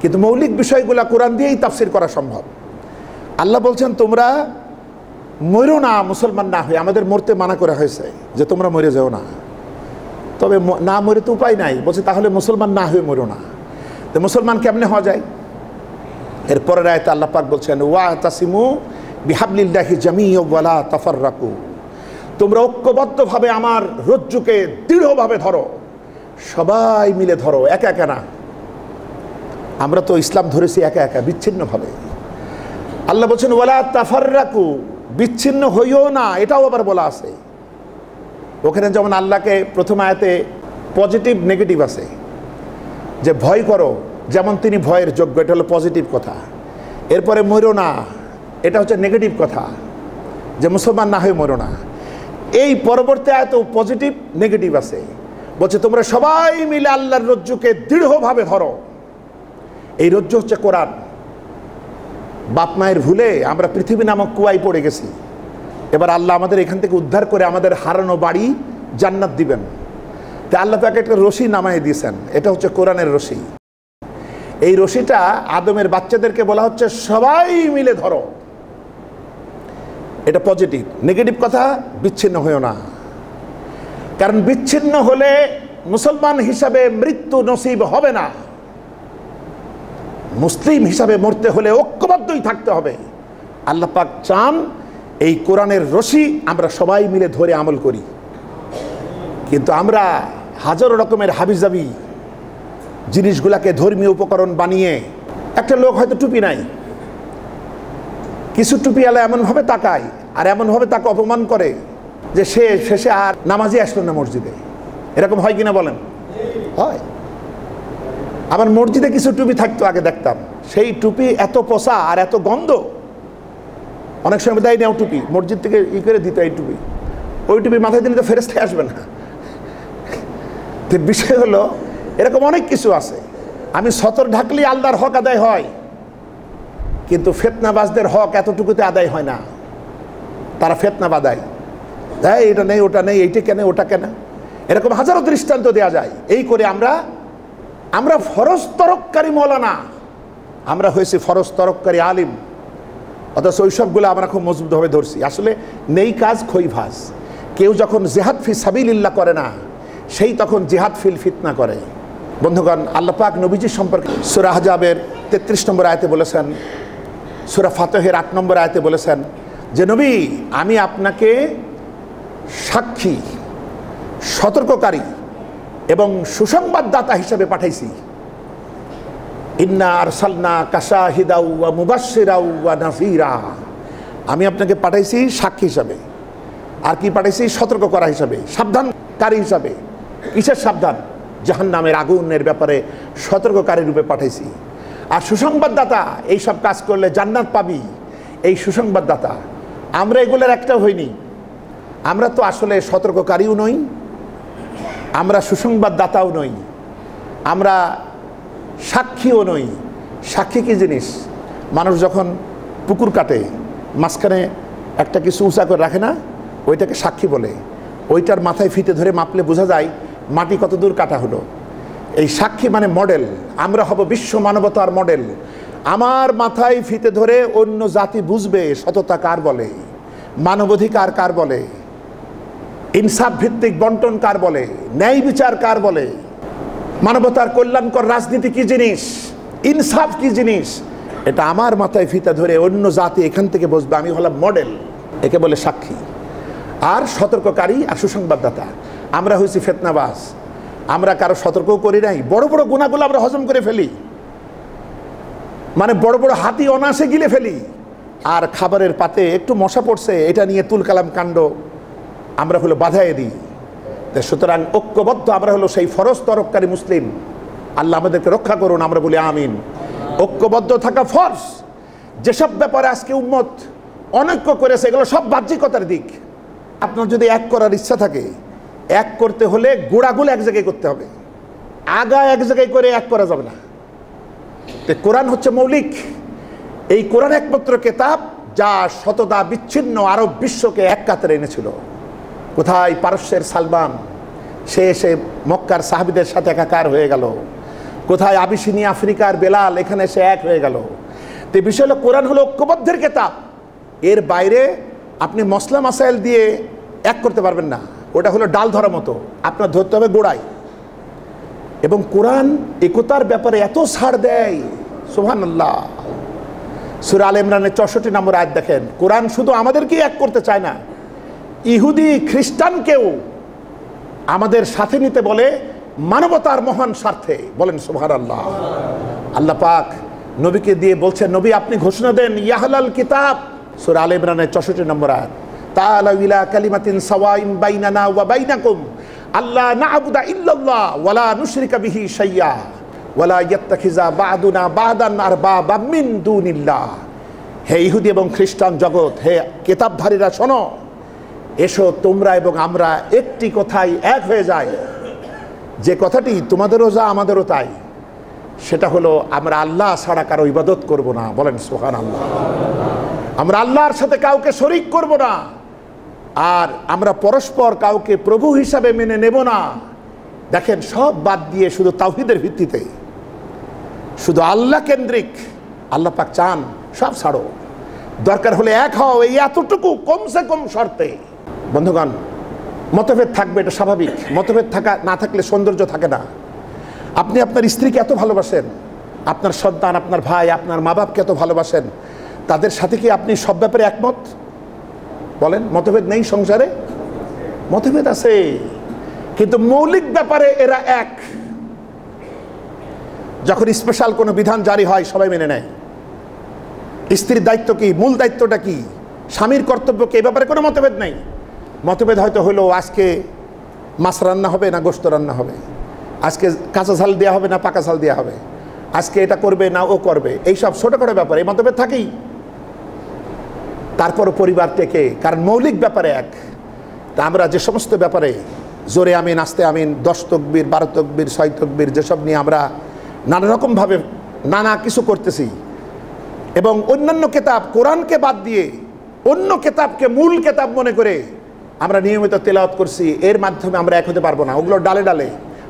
কিন্তু মৌলিক বিষয়গুলো কোরআন দিয়েই তাফসির করা সম্ভব। আল্লাহ বলছেন, তোমরা মরো না মুসলমান না হয়ে। আমাদের মরতে মানা করা হয়েছে যে তোমরা মরে যাও না, তবে না মরে তো উপায় নাই। বলছে তাহলে মুসলমান না হয়ে মরো না। তো মুসলমান কেমনে হওয়া যায়? এর পরের আয়াতে আল্লাহ পাক বলছেন, ওয়াতাসিমু বিহাবলিল্লাহি জামিআন ওয়া লা তাফাররাকু। তোমরা ঐক্যবদ্ধভাবে আমার রজ্জুকে দৃঢ়ভাবে ধরো, সবাই মিলে ধরো, একা একা না। আমরা তো ইসলাম ধরেছি একা একা, বিচ্ছিন্নভাবে। আল্লাহ বলছেন ওয়ালা তাফাররাকু, বিচ্ছিন্ন হইও না, এটাও আবার বলা আছে ওখানে। যেমন আল্লাহকে প্রথম আয়াতে পজিটিভ নেগেটিভ আছে, যে ভয় করো যেমন তিনি ভয়ের যোগ্য, এটা হলো পজিটিভ কথা। এরপরে মরো না, এটা হচ্ছে নেগেটিভ কথা, যে মুসলমান না হয়ে মরো না। এই পরবর্তী আয়াতেও পজিটিভ নেগেটিভ আছে, বলছে তোমরা সবাই মিলে আল্লাহর রজ্জুকে দৃঢ়ভাবে ধরো। এই রজ্জু হচ্ছে কোরআন। বাপ মায়ের ভুলে আমরা পৃথিবী নামক কুয়ায় পড়ে গেছি। এবার আল্লাহ আমাদের এখান থেকে উদ্ধার করে আমাদের হারানো বাড়ি জান্নাত দিবেন। তাই আল্লাহ তাকে একটা রশি নামায় দিয়েছেন, এটা হচ্ছে কোরআনের রশি। এই রশিটা আদমের বাচ্চাদেরকে বলা হচ্ছে সবাই মিলে ধরো। এটা পজিটিভ। নেগেটিভ কথা, বিচ্ছিন্ন হয়েও না, কারণ বিচ্ছিন্ন হলে মুসলমান হিসাবে মৃত্যু নসিব হবে না। মুসলিম হিসাবে মরতে হলে ঐক্যবদ্ধই থাকতে হবে। আল্লাহ পাক চান এই কোরআনের রশি আমরা সবাই মিলে ধরে আমল করি, কিন্তু আমরা হাজারো রকমের হাবিজাবি জিনিসগুলাকে ধর্মীয় উপকরণ বানিয়ে, একটা লোক হয়তো টুপি নাই, কিছু টুপিওয়ালা এমনভাবে তাকায় আর এমনভাবে তাকে অপমান করে যে সে শেষে আর নামাজই আসলো না মসজিদে। এরকম হয় কিনা বলেন? হয়। আবার মসজিদে কিছু টুপি থাকতো, আগে দেখতাম, সেই টুপি এত পচা আর এত গন্ধ, অনেক সময় দেয় নেও টুপি মসজিদ থেকে ই করে দিত এই টুপি। ওই টুপি মাথায় দিলে তো ফেরেশতা আসবে না। তো বিষয় হলো এরকম অনেক কিছু আছে। আমি সতর ঢাকলেই আল্লাহর হক আদায় হয়, কিন্তু ফেতনাবাজদের হক এতটুকুতে আদায় হয় না। তারা ফেতনা বাদায়, হ্যাঁ এটা নেই, ওটা নেই, এইটা কেন, ওটা কেন, এরকম হাজারো দৃষ্টান্ত দেওয়া যায়। এই করে আমরা ফরজ তরককারী মৌলানা, আমরা হয়েছি ফরজ তরককারী আলিম, অথচ ওইসবগুলো আমরা খুব মজবুতভাবে ধরছি। আসলে নেই কাজ খই ভাস। কেউ যখন জিহাদ ফি সাবিলিল্লাহ করে না, সেই তখন জিহাদ ফিল ফিতনা করে। বন্ধুগণ, আল্লাহ পাক নবীজির সম্পর্কে সূরা আহজাবের 33 নম্বর আয়াতে বলেছেন, সূরা ফাতহের 8 নম্বর আয়াতে বলেছেন যে নবী, আমি আপনাকে সাক্ষী, সতর্ককারী এবং সুসংবাদদাতা হিসেবে পাঠাইছি। ইন্না আরসালনা কাশাহিদাও ওয়া মুবাশশিরাও ওয়া নাযীরা। আমি আপনাকে পাঠাইছি সাক্ষী হিসাবে, আর কি পাঠাইছি? সতর্ক করা হিসাবে, সাবধানকারী হিসাবে। কিসের সাবধান? জাহান্নামের আগুনের ব্যাপারে সতর্ককারী রূপে পাঠাইছি। আর সুসংবাদদাতা, এইসব কাজ করলে জান্নাত পাবি, এই সুসংবাদদাতা। আমরা এগুলোর একটাও হইনি। আমরা তো আসলে সতর্ককারীও নই, আমরা সুসংবাদদাতাও নই, আমরা সাক্ষীও নই। সাক্ষী কী জিনিস? মানুষ যখন পুকুর কাটে, মাঝখানে একটা কিছু উঁচা করে রাখে না, ওইটাকে সাক্ষী বলে। ওইটার মাথায় ফিতে ধরে মাপলে বোঝা যায় মাটি কত দূর কাটা হলো। এই সাক্ষী মানে মডেল। আমরা হব বিশ্ব মানবতার মডেল। আমার মাথায় ফিতে ধরে অন্য জাতি বুঝবে সততা কার বলে, মানবাধিকার কার বলে, ইনসাফ ভিত্তিক বন্টন কার বলে, ন্যায় বিচার কার বলে, মানবতার কল্যাণকর রাজনীতি কি জিনিস, ইনসাফ কি জিনিস। এটা আমার মাথায় ফিতা ধরে অন্য জাতি এখান থেকে বুঝবে। আমি হলাম মডেল। একে বলে সাক্ষী। আর সতর্ককারী আর সুসংবাদদাতা। আমরা হয়েছি ফিতনাবাজ। আমরা কারো সতর্কও করি নাই। বড় বড় গুনাহগুলো আমরা হজম করে ফেলি, মানে বড় বড় হাতি অনায়াসে গিলে ফেলি। আর খাবারের পাতে একটু মশা পড়ছে, এটা নিয়ে তুলকালাম কাণ্ড আমরা হলো বাধায় দিই। সুতরাং ঐক্যবদ্ধ আমরা হলো সেই ফরজ তরফকারী মুসলিম। আল্লাহ আমাদেরকে রক্ষা করুন, আমরা বলি আমিন। ঐক্যবদ্ধ থাকা ফরজ। যেসব ব্যাপারে আজকে উম্মত অনৈক্য করেছে এগুলো সব বাহ্যিকতার দিক। আপনার যদি এক করার ইচ্ছা থাকে, এক করতে হলে গোড়াগুলো এক জায়গায় করতে হবে, আগা এক জায়গায় করে এক করা যাবে না। কোরআন হচ্ছে মৌলিক। এই কোরআন একমাত্র কেতাব যা শতদা বিচ্ছিন্ন আরব বিশ্বকে এক কাতারে এনেছিল। কোথায় পারস্যের সালমান, সে এসে মক্কার সাহাবীদের সাথে একাকার হয়ে গেল। কোথায় আবিসিনিয়া আফ্রিকার বেলাল, এখানে সে এক হয়ে গেল। তো বিষয় হলো কোরআন হলো ঐক্যবদ্ধের কেতাব। এর বাইরে আপনি মসলা মাসাইল দিয়ে এক করতে পারবেন না। ওটা হলো ডাল ধরা মতো, আপনার ধরতে হবে গোড়ায়। এবং কোরআন একতার ব্যাপারে এত ছাড় দেয়, সুবহানাল্লাহ। সূরা আলে ইমরানের 64 নম্বর আয়াত দেখেন। কোরআন শুধু আমাদেরকেই এক করতে চায় না, ইহুদি খ্রিস্টানকেও আমাদের সাথে নিতে বলে মানবতার মহান স্বার্থে। বলেন সুবহানাল্লাহ। আল্লাহ পাক নবীকে দিয়ে বলছেন, নবী আপনি ঘোষণা দেন ইয়াহলাল কিতাব। সূরা আলে ইমরানের 64 নম্বর আয়াত। তাআলা ইলা কালিমাতিন সাওয়াইন বাইনানা ওয়া বাইনাকুম আল্লা না'বুদা ইল্লাল্লাহ ওয়ালা নুশরিকা বিহি শাইয়্যা ওয়ালা ইয়াত্তাখিযা বা'দুনা বা'দান আরবাবা মিন দুনিল্লাহ। হে ইহুদি এবং খ্রিস্টান জগৎ, হে কিতাবধারীরা শোনো, এসো তোমরা এবং আমরা একটি কথাই এক হয়ে যাই। যে কথাটি তোমাদেরও যা আমাদেরও তাই, সেটা হলো আমরা আল্লাহ ছাড়া কারো ইবাদত করব না। বলেন সুবহানাল্লাহ। আমরা আল্লাহর সাথে কাউকে শরীক করব না, আর আমরা পরস্পর কাউকে প্রভু হিসাবে মেনে নেব না। দেখেন, সব বাদ দিয়ে শুধু তাওহীদের ভিত্তিতে, শুধু আল্লাহ কেন্দ্রিক। আল্লাহ পাক চান সব ছাড়ো, দরকার হলে এক হও, এই এতটুকু কমসে কম শর্তে। বন্ধুগণ, মতভেদ থাকবে, এটা স্বাভাবিক। মতভেদ না থাকলে সৌন্দর্য থাকে না। আপনি আপনার স্ত্রীকে এত ভালোবাসেন, আপনার সন্তান, আপনার ভাই, আপনার মা বাপকে এত ভালোবাসেন, তাদের সাথে কি আপনি সব ব্যাপারে একমত? বলেন, মতভেদ নেই সংসারে? মতভেদ আছে, কিন্তু মৌলিক ব্যাপারে এরা এক। যখন স্পেশাল কোনো বিধান জারি হয় সবাই মেনে নেয়। স্ত্রীর দায়িত্ব কি, মূল দায়িত্বটা কি, স্বামীর কর্তব্য কি, এই ব্যাপারে কোনো মতভেদ নেই। মতভেদ হয়তো হলো আজকে মাছ রান্না হবে না গোশত রান্না হবে, আজকে কাঁচা ঝাল দেওয়া হবে না পাকা ঝাল দেওয়া হবে, আজকে এটা করবে না ও করবে, এইসব ছোটোখাটো ব্যাপারে এই মতভেদ থাকেই। তারপরও পরিবার থেকে, কারণ মৌলিক ব্যাপারে এক। তা আমরা যে সমস্ত ব্যাপারে জোরে আমিন আস্তে আমিন, 10 তকবীর 12 তকবীর 6 তকবীর, যেসব নিয়ে আমরা নানা রকমভাবে নানা কিছু করতেছি, এবং অন্যান্য কেতাব কোরআনকে বাদ দিয়ে অন্য কেতাবকে মূল কেতাব মনে করে আমরা নিয়মিত তেলাওয়াত করছি, এর মাধ্যমে আমরা এক হতে পারবো না। ওগুলো ডালে ডালে,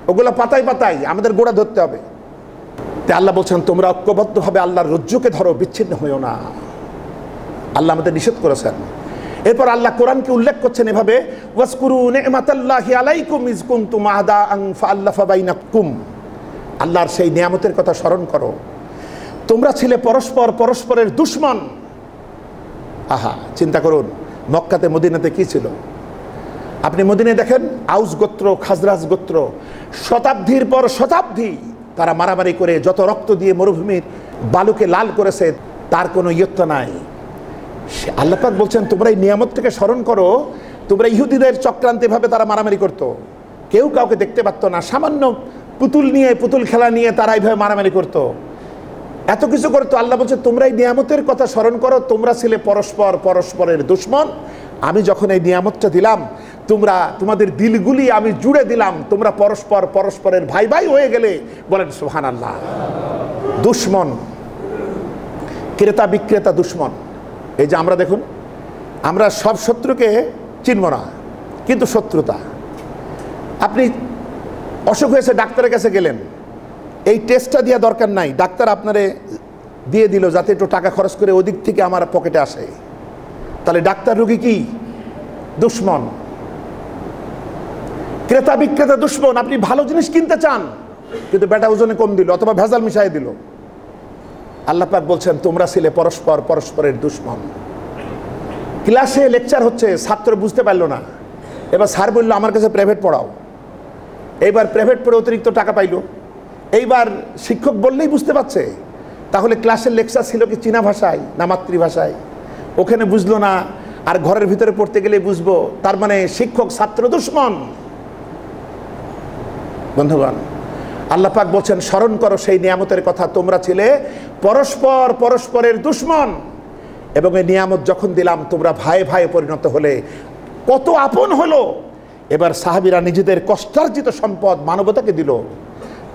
ওগুলো পাতায় পাতায়, আমাদের গোড়া ধরতে হবে। তাই আল্লাহ বলছেন, তোমরা ঐক্যবদ্ধভাবে আল্লাহর রজ্জুকে ধরো, বিচ্ছিন্ন হইও না। আল্লাহ আমাদের নিষেধ করেছেন। এরপর আল্লাহ কোরআনকে উল্লেখ করছেন এভাবে, ওয়াজকুরু নি'মাতাল্লাহি আলাইকুম ইয কুনতুম আ'দাআন ফাআল্লাফা বাইনাকুম। আল্লাহর সেই নিয়ামতের কথা স্মরণ করো, তোমরা ছিলে পরস্পরের দুশমন। আহা, চিন্তা করুন, মক্কাতে মদিনাতে কি ছিল? আপনি মদিনায় দেখেন, আউস গোত্র খাজরাজ গোত্র শতাব্দীর পর শতাব্দী তারা মারামারি করে যত রক্ত দিয়ে মরুভূমির বালুকে লাল করেছে, তার কোনো ইয়ত্তা নাই। আল্লাহ পাক বলছেন, তোমরা এই নিয়ামতটাকে স্মরণ করো। তোমরা ইহুদিদের চক্রান্তে ভাবে তারা মারামারি করতো, কেউ কাউকে দেখতে পারতো না। সামান্য পুতুল খেলা নিয়ে তারা এইভাবে মারামারি করতো। এত কিছু করে তো আল্লাহ বলছে তোমরা এই নিয়ামতের কথা স্মরণ করো, তোমরা ছিলে পরস্পর পরস্পরের দুশমন, আমি যখন এই নিয়ামতটা দিলাম তোমরা তোমাদের দিলগুলি আমি জুড়ে দিলাম, তোমরা পরস্পর পরস্পরের ভাই ভাই হয়ে গেলে। বলেন সুবহানাল্লাহ। দুশমন, ক্রেতা বিক্রেতা দুশমন। এই যে আমরা দেখুন, আমরা সব শত্রুকে চিনব না, কিন্তু শত্রুতা। আপনি অসুখ হয়েছে, ডাক্তারের কাছে গেলেন, এই টেস্টটা দেওয়া দরকার নাই, ডাক্তার আপনারে দিয়ে দিল যাতে একটু টাকা খরচ করে ওদিক থেকে আমার পকেটে আসে, তাহলে ডাক্তার রোগী কি? দুশমন। ক্রেতা বিক্রেতা দুশমন। আপনি ভালো জিনিস কিনতে চান কিন্তু বেটা ওজনে কম দিল অথবা ভেজাল মিশাই দিল। আল্লাহ পাক বলছেন তোমরা ছিলে পরস্পর পরস্পরের দুশমন। ক্লাসে লেকচার হচ্ছে, ছাত্র বুঝতে পারলো না, এবার স্যার বললো আমার কাছে প্রাইভেট পড়াও। এইবার প্রাইভেট পড়ে অতিরিক্ত টাকা পাইলো। এইবার শিক্ষক বললেই বুঝতে পারছে, তাহলে ক্লাসের লেকচার ছিল কি চীনা ভাষায় না মাতৃভাষায়? ওখানে বুঝলো না, আর ঘরের ভিতরে পড়তে গেলে বুঝবো। তার মানে শিক্ষক ছাত্র দুশমন। বন্ধুগণ, আল্লাহ পাক বলছেন স্মরণ করো সেই নিয়ামতের কথা, তোমরা ছিলে পরস্পর পরস্পরের দুশমন, এবং এই নিয়ামত যখন দিলাম তোমরা ভাই ভাই পরিণত হলে। কত আপন হলো। এবার সাহাবীরা নিজেদের কষ্টার্জিত সম্পদ মানবতাকে দিল।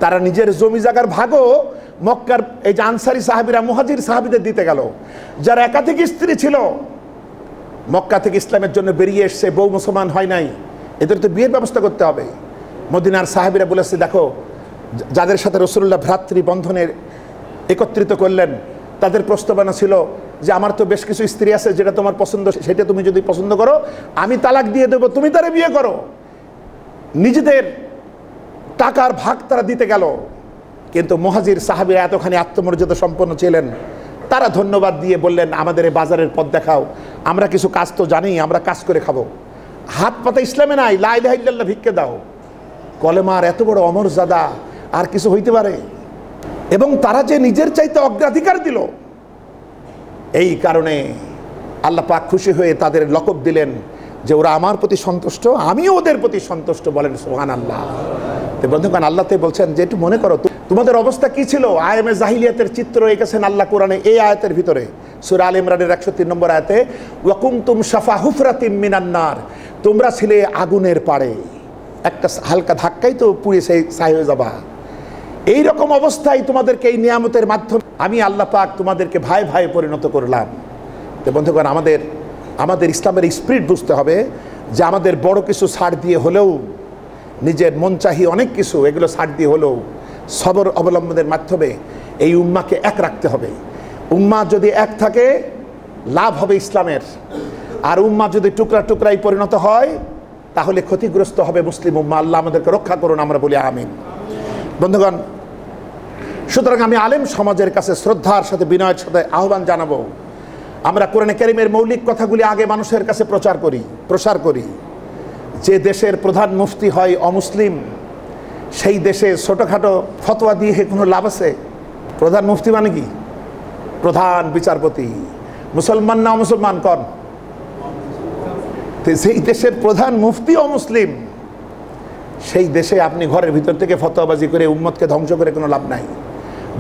তারা নিজের জমি জায়গার ভাগও মক্কার এই যে আনসারি সাহাবীরা মুহাজির সাহাবীদের দিতে গেল। যারা একাধিক স্ত্রী ছিল, মক্কা থেকে ইসলামের জন্য বেরিয়ে এসছে, বউ মুসলমান হয় নাই, এদের তো বিয়ের ব্যবস্থা করতে হবে। মদিনার সাহাবীরা বলেছে দেখো, যাদের সাথে রাসূলুল্লাহ ভ্রাতৃ বন্ধনের একত্রিত করলেন, তাদের প্রস্তাবনা ছিল যে আমার তো বেশ কিছু স্ত্রী আছে, যেটা তোমার পছন্দ সেটা তুমি যদি পছন্দ করো আমি তালাক দিয়ে দেবো, তুমি তারে বিয়ে করো। নিজেদের টাকার ভাগ তারা দিতে গেল। কিন্তু মুহাজির সাহাবীরা এতখানি আত্মমর্যাদা সম্পন্ন ছিলেন, তারা ধন্যবাদ দিয়ে বললেন আমাদের এই বাজারের পথ দেখাও, আমরা কিছু কাজ তো জানি, আমরা কাজ করে খাবো। হাত পাতা ইসলামে নাই, লা ইলাহা ইল্লাল্লাহ ভিক্ষে দাও। কলেমার এত বড় অমর্যাদা আর কিছু হইতে পারে? এবং তারা যে নিজের চাইতে অগ্রাধিকার দিল, এই কারণে আল্লাহ পাক খুশি হয়ে তাদের লকব দিলেন যে ওরা আমার প্রতি সন্তুষ্ট, আমিও ওদের প্রতি সন্তুষ্ট। বলেন সুবহানাল্লাহ। তো বন্ধুগণ, আল্লাহতে বলছেন যে একটু মনে করো তোমাদের অবস্থা কি ছিল। আয়ামে জাহিলিয়াতের চিত্র এঁকেছেন আল্লাহ কোরআনে এই আয়াতের ভিতরে, সূরা আলে ইমরানের 103 নম্বর আয়াতে, ওয়া কুনতুম শাফা হুফরাতিম মিনান নার, তোমরা ছিলে আগুনের পাড়ে, একটা হালকা ধাক্কাই তো পুড়ে সেই ছাই হয়ে যাবা। এই রকম অবস্থায় তোমাদেরকে এই নিয়ামতের মাধ্যমে আমি আল্লাহ পাক তোমাদেরকে ভাই ভাই পরিণত করলাম। তো বন্ধুগণ, আমাদের ইসলামের স্পিরিট বুঝতে হবে যে আমাদের বড় কিছু ছাড় দিয়ে হলেও, নিজের মন চাহি অনেক কিছু, এগুলো ছাড় দিয়ে হলেও সবর অবলম্বনের মাধ্যমে এই উম্মাকে এক রাখতে হবে। উম্মা যদি এক থাকে লাভ হবে ইসলামের, আর উম্মা যদি টুকরা টুকরায় পরিণত হয় তাহলে ক্ষতিগ্রস্ত হবে মুসলিম উম্মা। আল্লাহ আমাদেরকে রক্ষা করুন, আমরা বলি আমিন। বন্ধুগণ, সুতরাং আমি আলেম সমাজের কাছে শ্রদ্ধার সাথে বিনয়ের সাথে আহ্বান জানাবো, আমরা কোরআনে কারীমের মৌলিক কথাগুলি আগে মানুষের কাছে প্রসার করি। যে দেশের প্রধান মুফতি হয় অমুসলিম, সেই দেশে ছোটোখাটো ফতোয়া দিয়ে কোনো লাভ আছে? প্রধান মুফতি মানে কি? প্রধান বিচারপতি। মুসলমান না অমুসলমান কন? সেই দেশের প্রধান মুফতি অমুসলিম, সেই দেশে আপনি ঘরের ভিতর থেকে ফতোয়াবাজি করে উম্মতকে ধ্বংস করে কোনো লাভ নাই।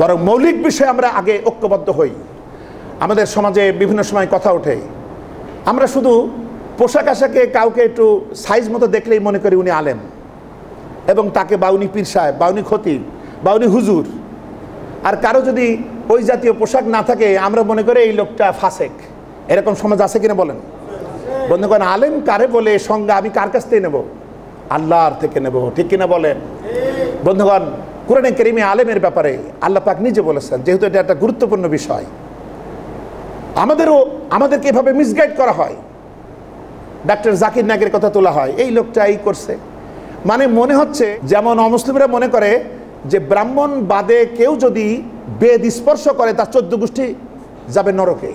বরং মৌলিক বিষয়ে আমরা আগে ঐক্যবদ্ধ হই। আমাদের সমাজে বিভিন্ন সময় কথা ওঠে, আমরা শুধু পোশাক আশাকে কাউকে একটু সাইজ মতো দেখলেই মনে করি উনি আলেম, এবং তাকে বাউনি পীর সাহেব, বাউনি খতিব, বাউনি হুজুর। আর কারো যদি ওই জাতীয় পোশাক না থাকে আমরা মনে করি এই লোকটা ফাসেক। এরকম সমাজ আছে কিনা বলেন? বন্ধুগণ, আলেম কারে বলে সংজ্ঞা আমি কার কাছ থেকে নেব? আল্লাহর থেকে নেব, ঠিক কিনা বলেন? বন্ধুগণ, কোরআনে কারীমে আলেমের ব্যাপারে আল্লাহ পাক নিজে বলেছেন, যেহেতু এটা একটা গুরুত্বপূর্ণ বিষয়, আমাদেরকে এভাবে মিসগাইড করা হয়। ডাক্তার জাকির নায়েকের কথা তোলা হয়, এই লোকটা এই করছে, মানে মনে হচ্ছে যেমন অমুসলিমরা মনে করে যে ব্রাহ্মণ বাদে কেউ যদি বেদ স্পর্শ করে তার 14 গোষ্ঠী যাবে নরকে।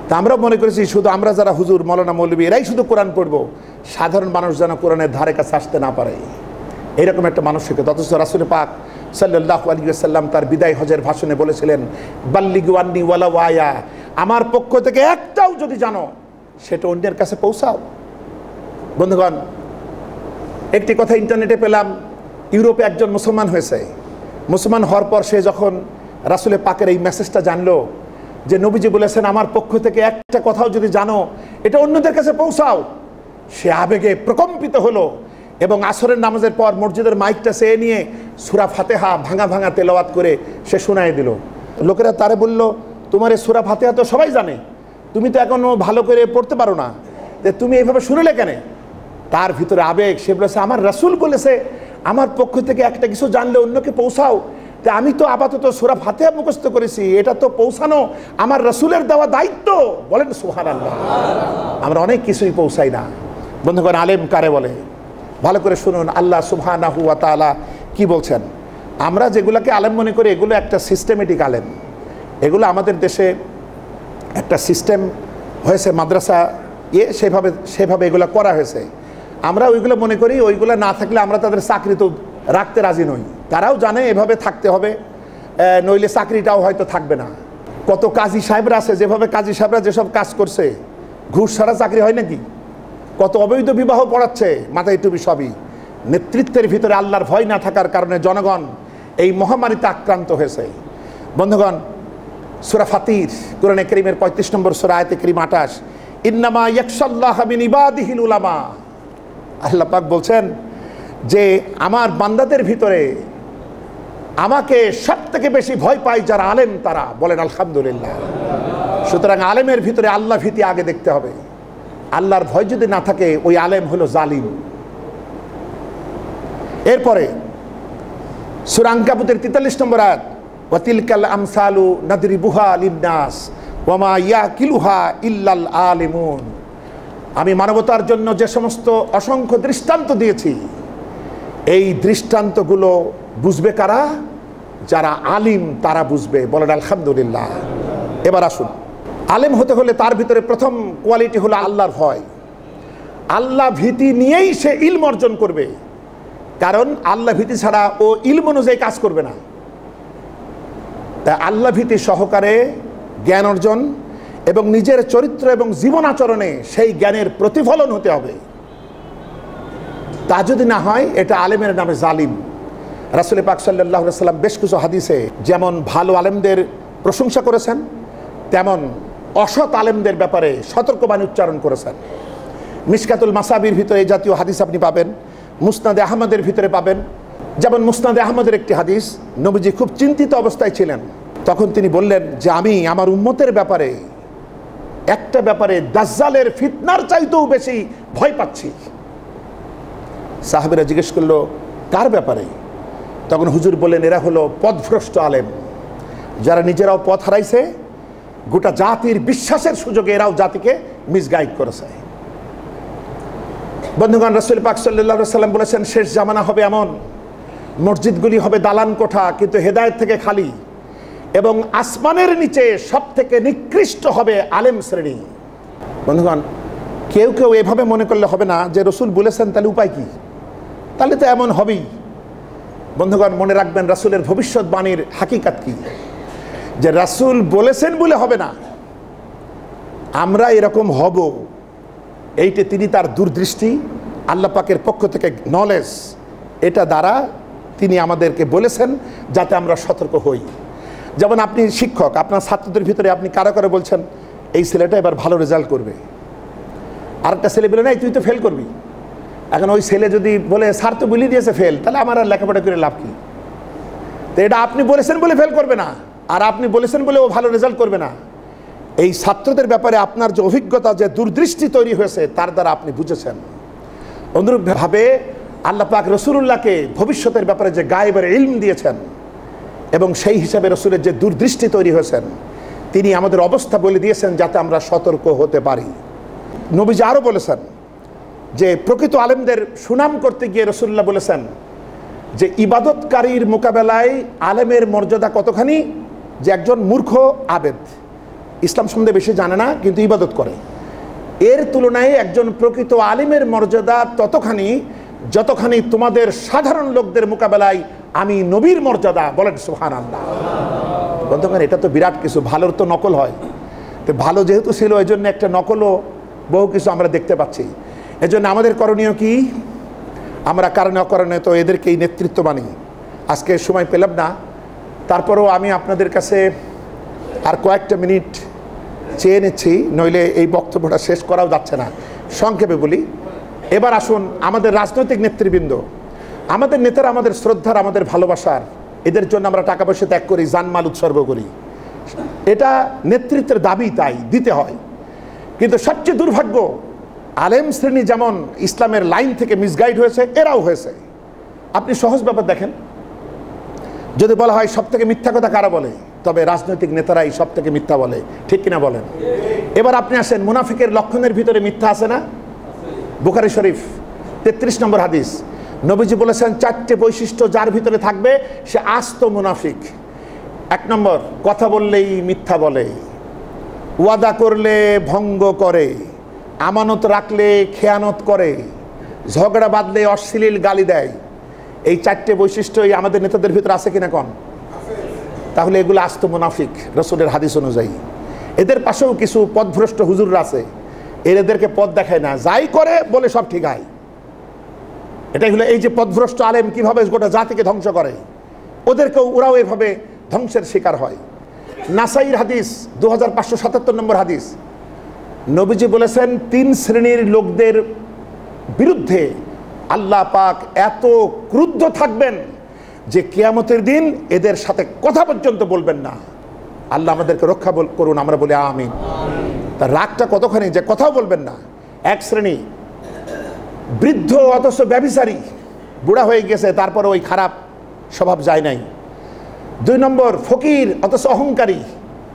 তা আমরা মনে করেছি শুধু আমরা যারা হুজুর, মৌলানা, মৌলবী এরাই শুধু কোরআন পড়বো, সাধারণ মানুষ যেন কোরআনের ধারে কাছে আসতে না পারে, এরকম একটা মানসিকতা। অথচ রাসূল পাক সাল্লাল্লাহু আলাইহি ওয়াসাল্লাম তার বিদায় হজের ভাষণে বলেছিলেন, বাল্লিগু আন্নি ওয়ালাউ আয়া, আমার পক্ষ থেকে একটাও যদি জানো সেটা অন্যের কাছে পৌঁছাও। বন্ধুগণ, একটি কথা ইন্টারনেটে পেলাম, ইউরোপে একজন মুসলমান হয়েছে। মুসলমান হওয়ার পর সে যখন রাসূলের পাকের এই মেসেজটা জানলো যে নবীজি বলেছেন আমার পক্ষ থেকে একটা কথাও যদি জানো এটা অন্যদের কাছে পৌঁছাও, সে আবেগে প্রকম্পিত হলো এবং আসরের নামাজের পর মসজিদের মাইকটা সে নিয়ে সূরা ফাতিহা ভাঙা ভাঙা তেলাওয়াত করে সে শোনায় দিল। লোকেরা তারে বলল, তোমার এই সূরা ফাতিহা তো সবাই জানে, তুমি তো এখনো ভালো করে পড়তে পারো না, তুমি এইভাবে শুনলে কেন? তার ভিতরে আবেগ, সে বলেছে আমার রাসূল বলেছে আমার পক্ষ থেকে একটা কিছু জানলে অন্যকে পৌঁছাও, তা আমি তো আপাতত সূরা ফাতিহা মুখস্থ করেছি, এটা তো পৌঁছানো আমার রাসূলের দেওয়া দায়িত্ব। বলেন সুবহানাল্লাহ। আমরা অনেক কিছুই পৌঁছাই না। বন্ধুগণ, আলেম কারে বলে? ভালো করে শুনুন আল্লাহ সুবহানাহু ওয়া তাআলা কি বলছেন। আমরা যেগুলোকে আলেম মনে করি এগুলো একটা সিস্টেমেটিক আলেম। এগুলো আমাদের দেশে একটা সিস্টেম হয়েছে, মাদ্রাসা সেভাবে এগুলো করা হয়েছে। আমরা ওইগুলো মনে করি ওইগুলো না থাকলে আমরা তাদের চাকরি তো রাখতে রাজি নই। তারাও জানে এভাবে থাকতে হবে, নইলে চাকরিটাও হয়তো থাকবে না। কত কাজী সাহেবরা আছে, যেভাবে কাজী সাহেবরা যেসব কাজ করছে, ঘুষ ছাড়া চাকরি হয় নাকি? কত অবৈধ বিবাহ পড়াচ্ছে, মাথায় টুপি সবই। নেতৃত্বের ভিতরে আল্লাহর ভয় না থাকার কারণে জনগণ এই মহামারীতে আক্রান্ত হয়েছে। বন্ধুগণ, সূরা ফাতির কোরআনে কারীমের 35 নম্বর সূরা আয়াতে কারীম 28, ইন্নামা ইয়াখশাল্লাহা মিন ইবাদিহিল উলামা। আল্লাহ পাক বলছেন যে আমার বান্দাদের ভিতরে আমাকে সবথেকে বেশি ভয় পায় যারা আলেম তারা। বলেন আলহামদুলিল্লাহ। সুতরাং আলেমের ভিতরে আল্লাহ ভীতি আগে দেখতে হবে। আল্লাহর ভয় যদি না থাকে ওই আলেম হলো জালিম। এরপরে সূরা আনকাবুতের 43 নম্বর আয়াত, ওয়া তিলকাল আমসালু নাদরিবুহা লিন্নাস ওয়া মা ইয়াকিলুহা ইল্লাল আলিমুন। আমি মানবতার জন্য যে সমস্ত অসংখ্য দৃষ্টান্ত দিয়েছি, এই দৃষ্টান্তগুলো বুঝবে কারা? যারা আলিম তারা বুঝবে। বলেন আলহামদুলিল্লাহ। এবার আসুন, আলেম হতে হলে তার ভিতরে প্রথম কোয়ালিটি হলো আল্লাহর ভয়। আল্লাহ ভীতি নিয়েই সে ইলম অর্জন করবে, কারণ আল্লাহ ভীতি ছাড়া ও ইলম অনুযায়ী কাজ করবে না। তাই আল্লাহ ভীতি সহকারে জ্ঞান অর্জন এবং নিজের চরিত্র এবং জীবন আচরণে সেই জ্ঞানের প্রতিফলন হতে হবে। তা যদি না হয় এটা আলেমের নামে জালিম। রাসূল পাক সাল্লাল্লাহু আলাইহি ওয়াসাল্লাম বেশ কিছু হাদিসে যেমন ভালো আলেমদের প্রশংসা করেছেন, তেমন অসৎ আলেমদের ব্যাপারে সতর্কবাণী উচ্চারণ করেছেন। মিশকাতুল মাসাবির ভিতরে এই জাতীয় হাদিস আপনি পাবেন, মুসনাদে আহমদের ভিতরে পাবেন। যেমন মুসনাদে আহমদের একটি হাদিস, নবীজি খুব চিন্তিত অবস্থায় ছিলেন, তখন তিনি বললেন যে আমি আমার উম্মতের ব্যাপারে একটা ব্যাপারে দাজ্জালের ফিতনার চাইতেও বেশি ভয় পাচ্ছি। সাহাবীরা জিজ্ঞেস করলো কার ব্যাপারে? তখন হুজুর বললেন এরা হলো পথভ্রষ্ট আলেম, যারা নিজেরাও পথ হারাইছে, গোটা জাতির বিশ্বাসের সুযোগে এরাও জাতিকে মিসগাইড করেছে। বন্ধুগণ, রাসূল পাক সাল্লাল্লাহু আলাইহি ওয়াসাল্লাম বলেছেন শেষ জামানা হবে এমন, মসজিদগুলি হবে দালান কোঠা কিন্তু হেদায়েত থেকে খালি, এবং আসমানের নিচে সব থেকে নিকৃষ্ট হবে আলেম শ্রেণী। বন্ধুগণ, কেউ কেউ এভাবে মনে করলে হবে না যে রাসূল বলেছেন তাহলে উপায় কি, তাহলে তো এমন হবেই। বন্ধুগণ, মনে রাখবেন রাসূলের ভবিষ্যৎবাণীর হাকিকাত কি, যে রাসূল বলেছেন বলে হবে না, আমরা এরকম হব এইটা তিনি তার দূরদৃষ্টি, আল্লাহ পাকের পক্ষ থেকে নলেজ, এটা দ্বারা তিনি আমাদেরকে বলেছেন যাতে আমরা সতর্ক হই। যেমন আপনি শিক্ষক, আপনার ছাত্রদের ভিতরে আপনি কারো কারো বলছেন এই ছেলেটা এবার ভালো রেজাল্ট করবে, আরেকটা ছেলে বলে নাই তুই তো ফেল করবি। এখন ওই ছেলে যদি বলে স্যার তো বলে দিয়েছে ফেল, তাহলে আমার আর লেখাপড়া করে লাভ কি? তো এটা আপনি বলেছেন বলে ফেল করবে না, আর আপনি বলেছেন বলে ও ভালো রেজাল্ট করবে না। এই ছাত্রদের ব্যাপারে আপনার যে অভিজ্ঞতা, যে দূরদৃষ্টি তৈরি হয়েছে, তার দ্বারা আপনি বুঝেছেন। অনুরূপভাবে আল্লাহ পাক রাসূলুল্লাহকে ভবিষ্যতের ব্যাপারে যে গায়েবের ইলম দিয়েছেন এবং সেই হিসাবে রাসূলের যে দূরদৃষ্টি তৈরি হয়েছেন, তিনি আমাদের অবস্থা বলে দিয়েছেন যাতে আমরা সতর্ক হতে পারি। নবীজি আরও বলেছেন যে প্রকৃত আলেমদের সুনাম করতে গিয়ে রাসূলুল্লাহ বলেছেন যে ইবাদতকারীর মোকাবেলায় আলেমের মর্যাদা কতখানি, যে একজন মূর্খ আবেদ, ইসলাম সম্বন্ধে বেশি জানে না কিন্তু ইবাদত করে, এর তুলনায় একজন প্রকৃত আলিমের মর্যাদা ততখানি যতখানি তোমাদের সাধারণ লোকদের মোকাবেলায় আমি নবীর মর্যাদা। বলেন সুবহানাল্লাহ। বন্ধুগণ, এটা তো বিরাট কিছু। ভালোর তো নকল হয়, তো ভালো যেহেতু ছিল এই জন্য একটা নকলও বহু কিছু আমরা দেখতে পাচ্ছি। এজন্য আমাদের করণীয় কি? আমরা কারণে অকারণে তো এদেরকেই নেতৃত্ব মানি। আজকে সময় পেলাম না, তারপরেও আমি আপনাদের কাছে আর কয়েকটা মিনিট চেয়ে নিচ্ছি, নইলে এই বক্তব্যটা শেষ করাও যাচ্ছে না। সংক্ষেপে বলি, এবার আসুন আমাদের রাজনৈতিক নেতৃবৃন্দ, আমাদের নেতারা আমাদের শ্রদ্ধার, আমাদের ভালোবাসার, এদের জন্য আমরা টাকা পয়সা ত্যাগ করি, জানমাল উৎসর্গ করি, এটা নেতৃত্বের দাবি, তাই দিতে হয়। কিন্তু সবচেয়ে দুর্ভাগ্য, আলেম শ্রেণী যেমন ইসলামের লাইন থেকে মিসগাইড হয়েছে, এরাও হয়েছে। আপনি সহজ ব্যাপার দেখেন, যদি বলা হয় সব থেকে মিথ্যা কথা কারা বলে, তবে রাজনৈতিক নেতারাই সব থেকে মিথ্যা বলে, ঠিক কিনা বলেন? এবার আপনি আসেন, মুনাফিকের লক্ষণের ভিতরে মিথ্যা আছে না? বুখারী শরীফ 33 নম্বর হাদিস, নবীজি বলেছেন 4টে বৈশিষ্ট্য যার ভিতরে থাকবে সে আস্ত মুনাফিক। 1 নম্বর, কথা বললেই মিথ্যা বলে, ওয়াদা করলে ভঙ্গ করে, আমানত রাখলে খেয়ানত করে, ঝগড়া বাঁধলে অশ্লীল গালি দেয়। এই 4টে বৈশিষ্ট্যই আমাদের নেতাদের ভিতরে আছে কিনা কন? তাহলে এগুলো আস্ত মুনাফিক রাসূলের হাদিস অনুযায়ী। এদের পাশেও কিছু পথভ্রষ্ট হুজুররা আছে, এদেরকে পথ দেখায় না, যাই করে বলে সব ঠিক হয়। এটাই হলো এই যে পথভ্রষ্ট আলেম কিভাবে গোটা জাতিকে ধ্বংস করে, ওদেরকেও ওরাও এভাবে ধ্বংসের শিকার হয়। নাসাইর হাদিস 2577 নম্বর হাদিস, নবীজি বলেছেন 3 শ্রেণীর লোকদের বিরুদ্ধে আল্লাহ পাক এত ক্রুদ্ধ থাকবেন যে কিয়ামতের দিন এদের সাথে কথা পর্যন্ত বলবেন না। আল্লাহ আমাদেরকে রক্ষা করুন, আমরা বলি আমিন। তার রাগটা কতখানি যে কথাও বলবেন না। 1 শ্রেণী বৃদ্ধ অথচ ব্যভিচারী, বুড়া হয়ে গেছে তারপরে ওই খারাপ স্বভাব যায় নাই। 2 নম্বর ফকির অথচ অহংকারী,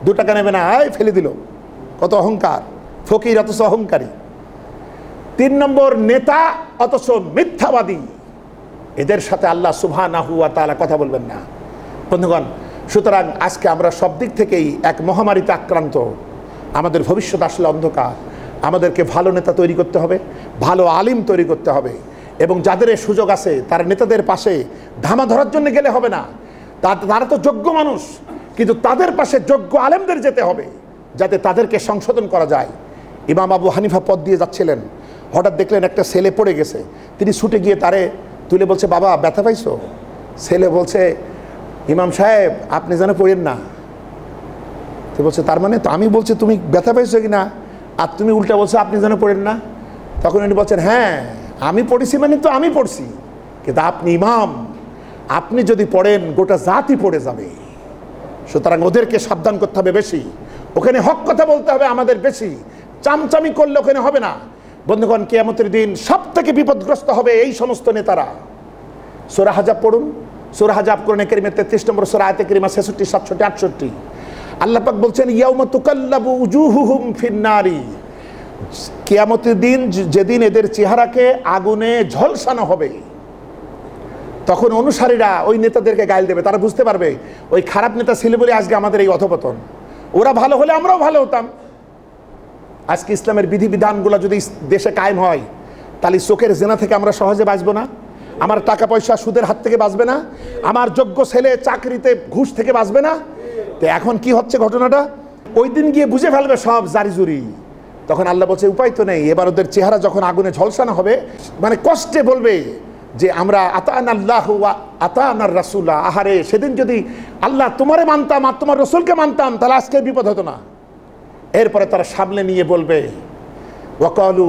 2 টাকা নেবে না, ফেলে দিল, কত অহংকার, ফকির অথচ অহংকারী। 3 নম্বর নেতা অথচ মিথ্যাবাদী, এদের সাথে আল্লাহ সুবহানাহু ওয়া তাআলা কথা বলবেন না। বন্ধুগণ, সুতরাং আজকে আমরা সব দিক থেকেই এক মহামারীতে আক্রান্ত, আমাদের ভবিষ্যৎ আসলে অন্ধকার। আমাদেরকে ভালো নেতা তৈরি করতে হবে, ভালো আলিম তৈরি করতে হবে, এবং যাদের সুযোগ আছে তারা নেতাদের পাশে ধামা ধরার জন্য গেলে হবে না। তারা তো যোগ্য মানুষ, কিন্তু তাদের পাশে যোগ্য আলেমদের যেতে হবে যাতে তাদেরকে সংশোধন করা যায়। ইমাম আবু হানিফা পথ দিয়ে যাচ্ছিলেন, হঠাৎ দেখলেন একটা ছেলে পড়ে গেছে, তিনি ছুটে গিয়ে তারে তুলে বলছে, বাবা ব্যথা পাইছো? ছেলে বলছে, ইমাম সাহেব আপনি যেন পড়েন না। তো বলছে, তার মানে? তো আমি বলছি তুমি ব্যথা পাইছো কি না, আর তুমি উল্টা বলছো আপনি যেন পড়েন না। তখন উনি বলছেন, হ্যাঁ আমি পড়েছি, মানে তো আমি পড়ছি, কিন্তু আপনি ইমাম, আপনি যদি পড়েন গোটা জাতি পড়ে যাবে। সুতরাং ওদেরকে সাবধান করতে হবে বেশি, ওখানে হক কথা বলতে হবে আমাদের বেশি, চামচামি করলে ওখানে হবে না। বন্ধুগণ, কিয়ামতের দিন সব থেকে বিপদগ্রস্ত হবে এই সমস্ত নেতারা। সূরা হাজাব পড়ুন, সূরা হাজাব কোরআনে কারীমের 33 নম্বর সূরা আয়াতে কারীমা 66, 67, 68। আল্লাহ পাক বলছেন, ইয়াউমা তুকাল্লাবু উজুহুহুম ফিন্নারি, কিয়ামতের দিন যেদিন এদের চেহারাকে আগুনে ঝলসানো হবে, তখন অনুসারীরা ওই নেতাদেরকে গাইল দেবে। তারা বুঝতে পারবে ওই খারাপ নেতা ছিল বলে আজকে আমাদের এই অধপতন, ওরা ভালো হলে আমরাও ভালো হতাম। আজকে ইসলামের বিধিবিধানগুলো যদি দেশে কায়েম হয়, তাহলে চোখের জেনা থেকে আমরা সহজে বাঁচবো না, আমার টাকা পয়সা সুদের হাত থেকে বাঁচবে না, আমার যোগ্য ছেলে চাকরিতে ঘুষ থেকে বাঁচবে না। তো এখন কি হচ্ছে ঘটনাটা, ওই দিন গিয়ে বুঝে ফেলবে সব জারি জুরি। তখন আল্লাহ বলছে, উপায় তো নেই, এবার ওদের চেহারা যখন আগুনে ঝলসানো হবে, মানে কষ্টে বলবে যে আমরা আতানাল্লাহ ওয়া আতানার রাসূলা। আহারে, সেদিন যদি আল্লাহ তোমারে মানতাম আর তোমার রসুলকে মানতাম, তাহলে আজকে বিপদ হতো না। এরপরে তারা সামনে নিয়ে বলবে, ওয়াকালু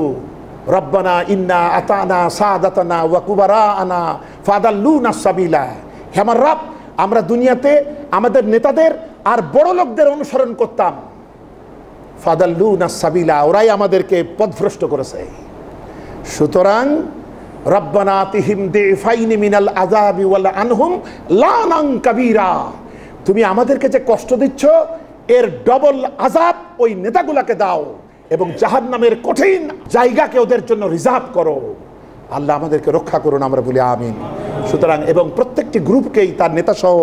রব্বানা ইন্না আতানা সাদাতানা ওয়া কুবারানা ফাদাল্লুনা সাবিলা। হে আমার রব, আমরা দুনিয়াতে আমাদের নেতাদের আর বড় লোকদের অনুসরণ করতাম, ফাদাল্লুনা সাবিলা, ওরাই আমাদেরকে পথভ্রষ্ট করেছে। সুতরাং রব্বানা আতিহিম দিফাইনি মিনাল আযাবি ওয়াল আনহুম লানান কাবীরা, তুমি আমাদেরকে যে কষ্ট দিচ্ছ এর ডবল আযাব ওই নেতাগুলোকে দাও, এবং জাহান্নামের কঠিন জায়গাকে ওদের জন্য রিজার্ভ করো। আল্লাহ আমাদেরকে রক্ষা করুন, আমরা বলি আমিন। সুতরাং এবং প্রত্যেকটি গ্রুপকেই তার নেতা সহ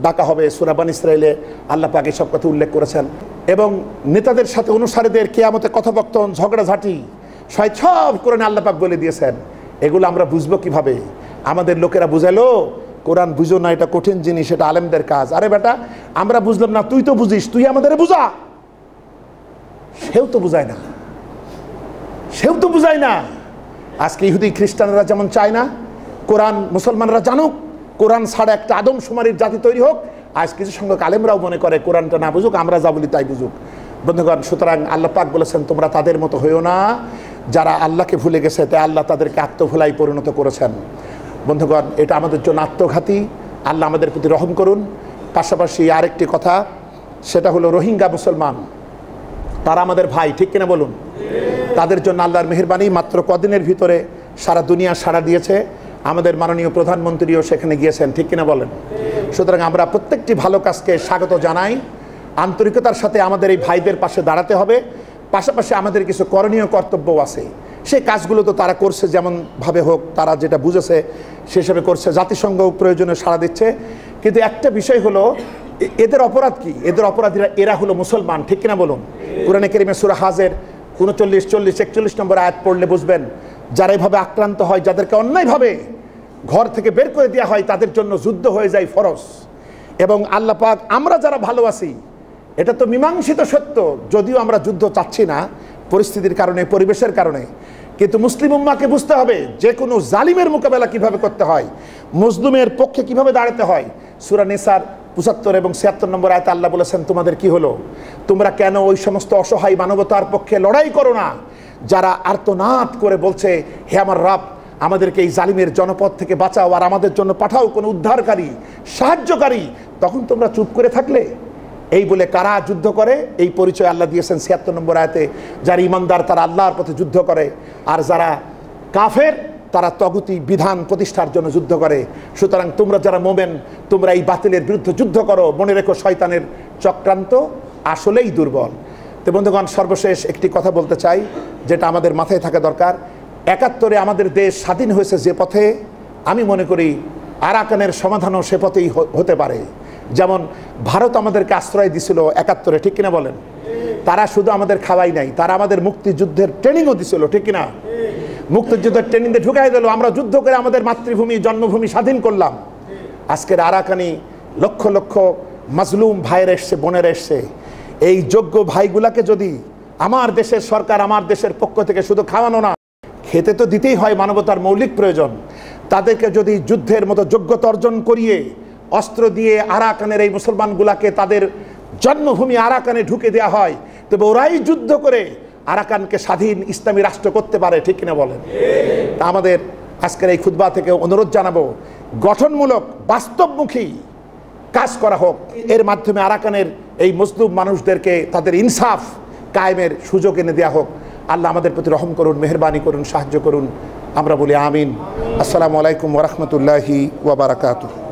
ডাকা হবে। সূরা বনী ইসরাঈলে আল্লাহ পাক এই সব কথা উল্লেখ করেছেন। এবং নেতাদের সাথে অনুসারীদের কিয়ামতে কথোপকথন, ঝগড়াঝাঁটি সব কোরআনে আল্লাহ পাক বলে দিয়েছেন। এগুলো আমরা বুঝবো কিভাবে? আমাদের লোকেরা বুঝালো, কোরআন বুঝো না, এটা কঠিন জিনিস, এটা আলেমদের কাজ। আরে বেটা, আমরা বুঝলাম না, তুই তো বুঝিস, তুই আমাদের বুঝা। সেও তো বুঝায় না, সেও তো বুঝায় না। আজকে ইহুদি খ্রিস্টানরা যেমন চায় না কোরআন মুসলমানরা জানুক, কোরআন ছাড়া একটা আদমশুমারির জাতি তৈরি হোক, আজ কিছু সংখ্যক আলেমরাও মনে করে কোরআনটা না বুঝুক, আমরা যা বলি তাই বুঝুক। বন্ধুগণ, সুতরাং আল্লাহ পাক বলেছেন তোমরা তাদের মতো হইও না যারা আল্লাহকে ভুলে গেছে, তাই আল্লাহ তাদেরকে আত্মভোলাই পরিণত করেছেন। বন্ধুগণ, এটা আমাদের জন্য আত্মঘাতী। আল্লাহ আমাদের প্রতি রহম করুন। পাশাপাশি আরেকটি কথা, সেটা হলো রোহিঙ্গা মুসলমান, তারা আমাদের ভাই, ঠিক কিনা বলুন? তাদের জন্য আল্লাহর মেহেরবানি, মাত্র কদিনের ভিতরে সারা দুনিয়া সাড়া দিয়েছে। আমাদের মাননীয় প্রধানমন্ত্রীও সেখানে গিয়েছেন, ঠিক কিনা বলেন? সুতরাং আমরা প্রত্যেকটি ভালো কাজকে স্বাগত জানাই। আন্তরিকতার সাথে আমাদের এই ভাইদের পাশে দাঁড়াতে হবে। পাশাপাশি আমাদের কিছু করণীয় কর্তব্যও আছে। সেই কাজগুলো তো তারা করছে, যেমনভাবে হোক তারা যেটা বুঝেছে সেসবে করছে। জাতিসংঘ প্রয়োজনে সাড়া দিচ্ছে। কিন্তু একটা বিষয় হলো, এদের অপরাধ কি? এদের অপরাধীরা এরা হলো মুসলমান, ঠিক কিনা বলুন? কুরআনে কারীমে সূরা হাজের 39, 40, 41 নম্বর আয়াত পড়লে বুঝবেন, যারা এভাবে আক্রান্ত হয়, যাদেরকে অন্যায়ভাবে ঘর থেকে বের করে দেওয়া হয়, তাদের জন্য যুদ্ধ হয়ে যায় ফরজ। এবং আল্লাহ পাক, আমরা যারা ভালো আছি, এটা তো মীমাংসিত সত্য, যদিও আমরা যুদ্ধ চাচ্ছি না পরিস্থিতির কারণে, পরিবেশের কারণে, কিন্তু মুসলিম উম্মাহকে বুঝতে হবে যে কোনো জালিমের মোকাবেলা কিভাবে করতে হয়, মজলুমের পক্ষে কিভাবে দাঁড়াতে হয়। সূরা নিসার 75 এবং 76 নম্বর আয়াতে আল্লাহ বলেছেন, তোমাদের কি হলো? তোমরা কেন ওই সমস্ত অসহায় মানবতার পক্ষে লড়াই করো না যারা আর্তনাদ করে বলছে, হে আমার রব, আমাদেরকে এই জালিমের জনপদ থেকে বাঁচাও, আর আমাদের জন্য পাঠাও কোনো উদ্ধারকারী, সাহায্যকারী। তখন তোমরা চুপ করে থাকলে। এই বলে কারা যুদ্ধ করে, এই পরিচয় আল্লাহ দিয়েছেন 76 নম্বর আয়াতে। যারা ইমানদার তারা আল্লাহর পথে যুদ্ধ করে, আর যারা কাফের তারা তগুতি বিধান প্রতিষ্ঠার জন্য যুদ্ধ করে। সুতরাং তোমরা যারা মোমেন, তোমরা এই বাতিলের বিরুদ্ধে যুদ্ধ করো। মনে রেখো, শয়তানের চক্রান্ত আসলেই দুর্বল। তো বন্ধুগণ, সর্বশেষ একটি কথা বলতে চাই, যেটা আমাদের মাথায় থাকা দরকার। 71-এ আমাদের দেশ স্বাধীন হয়েছে যে পথে, আমি মনে করি আরাকানের সমাধানও সে পথেই হতে পারে। যেমন ভারত আমাদেরকে আশ্রয় দিছিল 71-এ, ঠিক কিনা বলেন? তারা শুধু আমাদের খাওয়াই নাই, তারা আমাদের মুক্তিযুদ্ধের ট্রেনিংও দিছিল, ঠিক কিনা? মুক্তিযুদ্ধের ট্রেনিংয়ে ঢুকাই দিল, আমরা যুদ্ধ করে আমাদের মাতৃভূমি, জন্মভূমি স্বাধীন করলাম। আজকের আরাকানি লক্ষ লক্ষ মাজলুম ভাইয়ের এসছে, বোনের এসছে। এই যোগ্য ভাইগুলাকে যদি আমার দেশের সরকার, আমার দেশের পক্ষ থেকে শুধু খাওয়ানো না, খেতে তো দিতেই হয়, মানবতার মৌলিক প্রয়োজন। তাদেরকে যদি যুদ্ধের মতো যোগ্যতা অর্জন করিয়ে অস্ত্র দিয়ে আরাকানের এই মুসলমানগুলাকে তাদের জন্মভূমি আরাকানে ঢুকে দেওয়া হয়, তবে ওরাই যুদ্ধ করে আরাকানকে স্বাধীন ইসলামী রাষ্ট্র করতে পারে, ঠিক কিনা বলেন? তা আমাদের আজকের এই খুতবা থেকে অনুরোধ জানাবো, গঠনমূলক বাস্তবমুখী কাজ করা হোক। এর মাধ্যমে আরাকানের এই মুসলিম মানুষদেরকে তাদের ইনসাফ কায়েমের সুযোগ এনে দেওয়া হোক। আল্লাহ আমাদের প্রতি রহম করুন, মেহেরবানি করুন, সাহায্য করুন। আমরা বলি আমিন। আসসালামু আলাইকুম ওয়া রাহমাতুল্লাহি ওয়া বারাকাতুহু।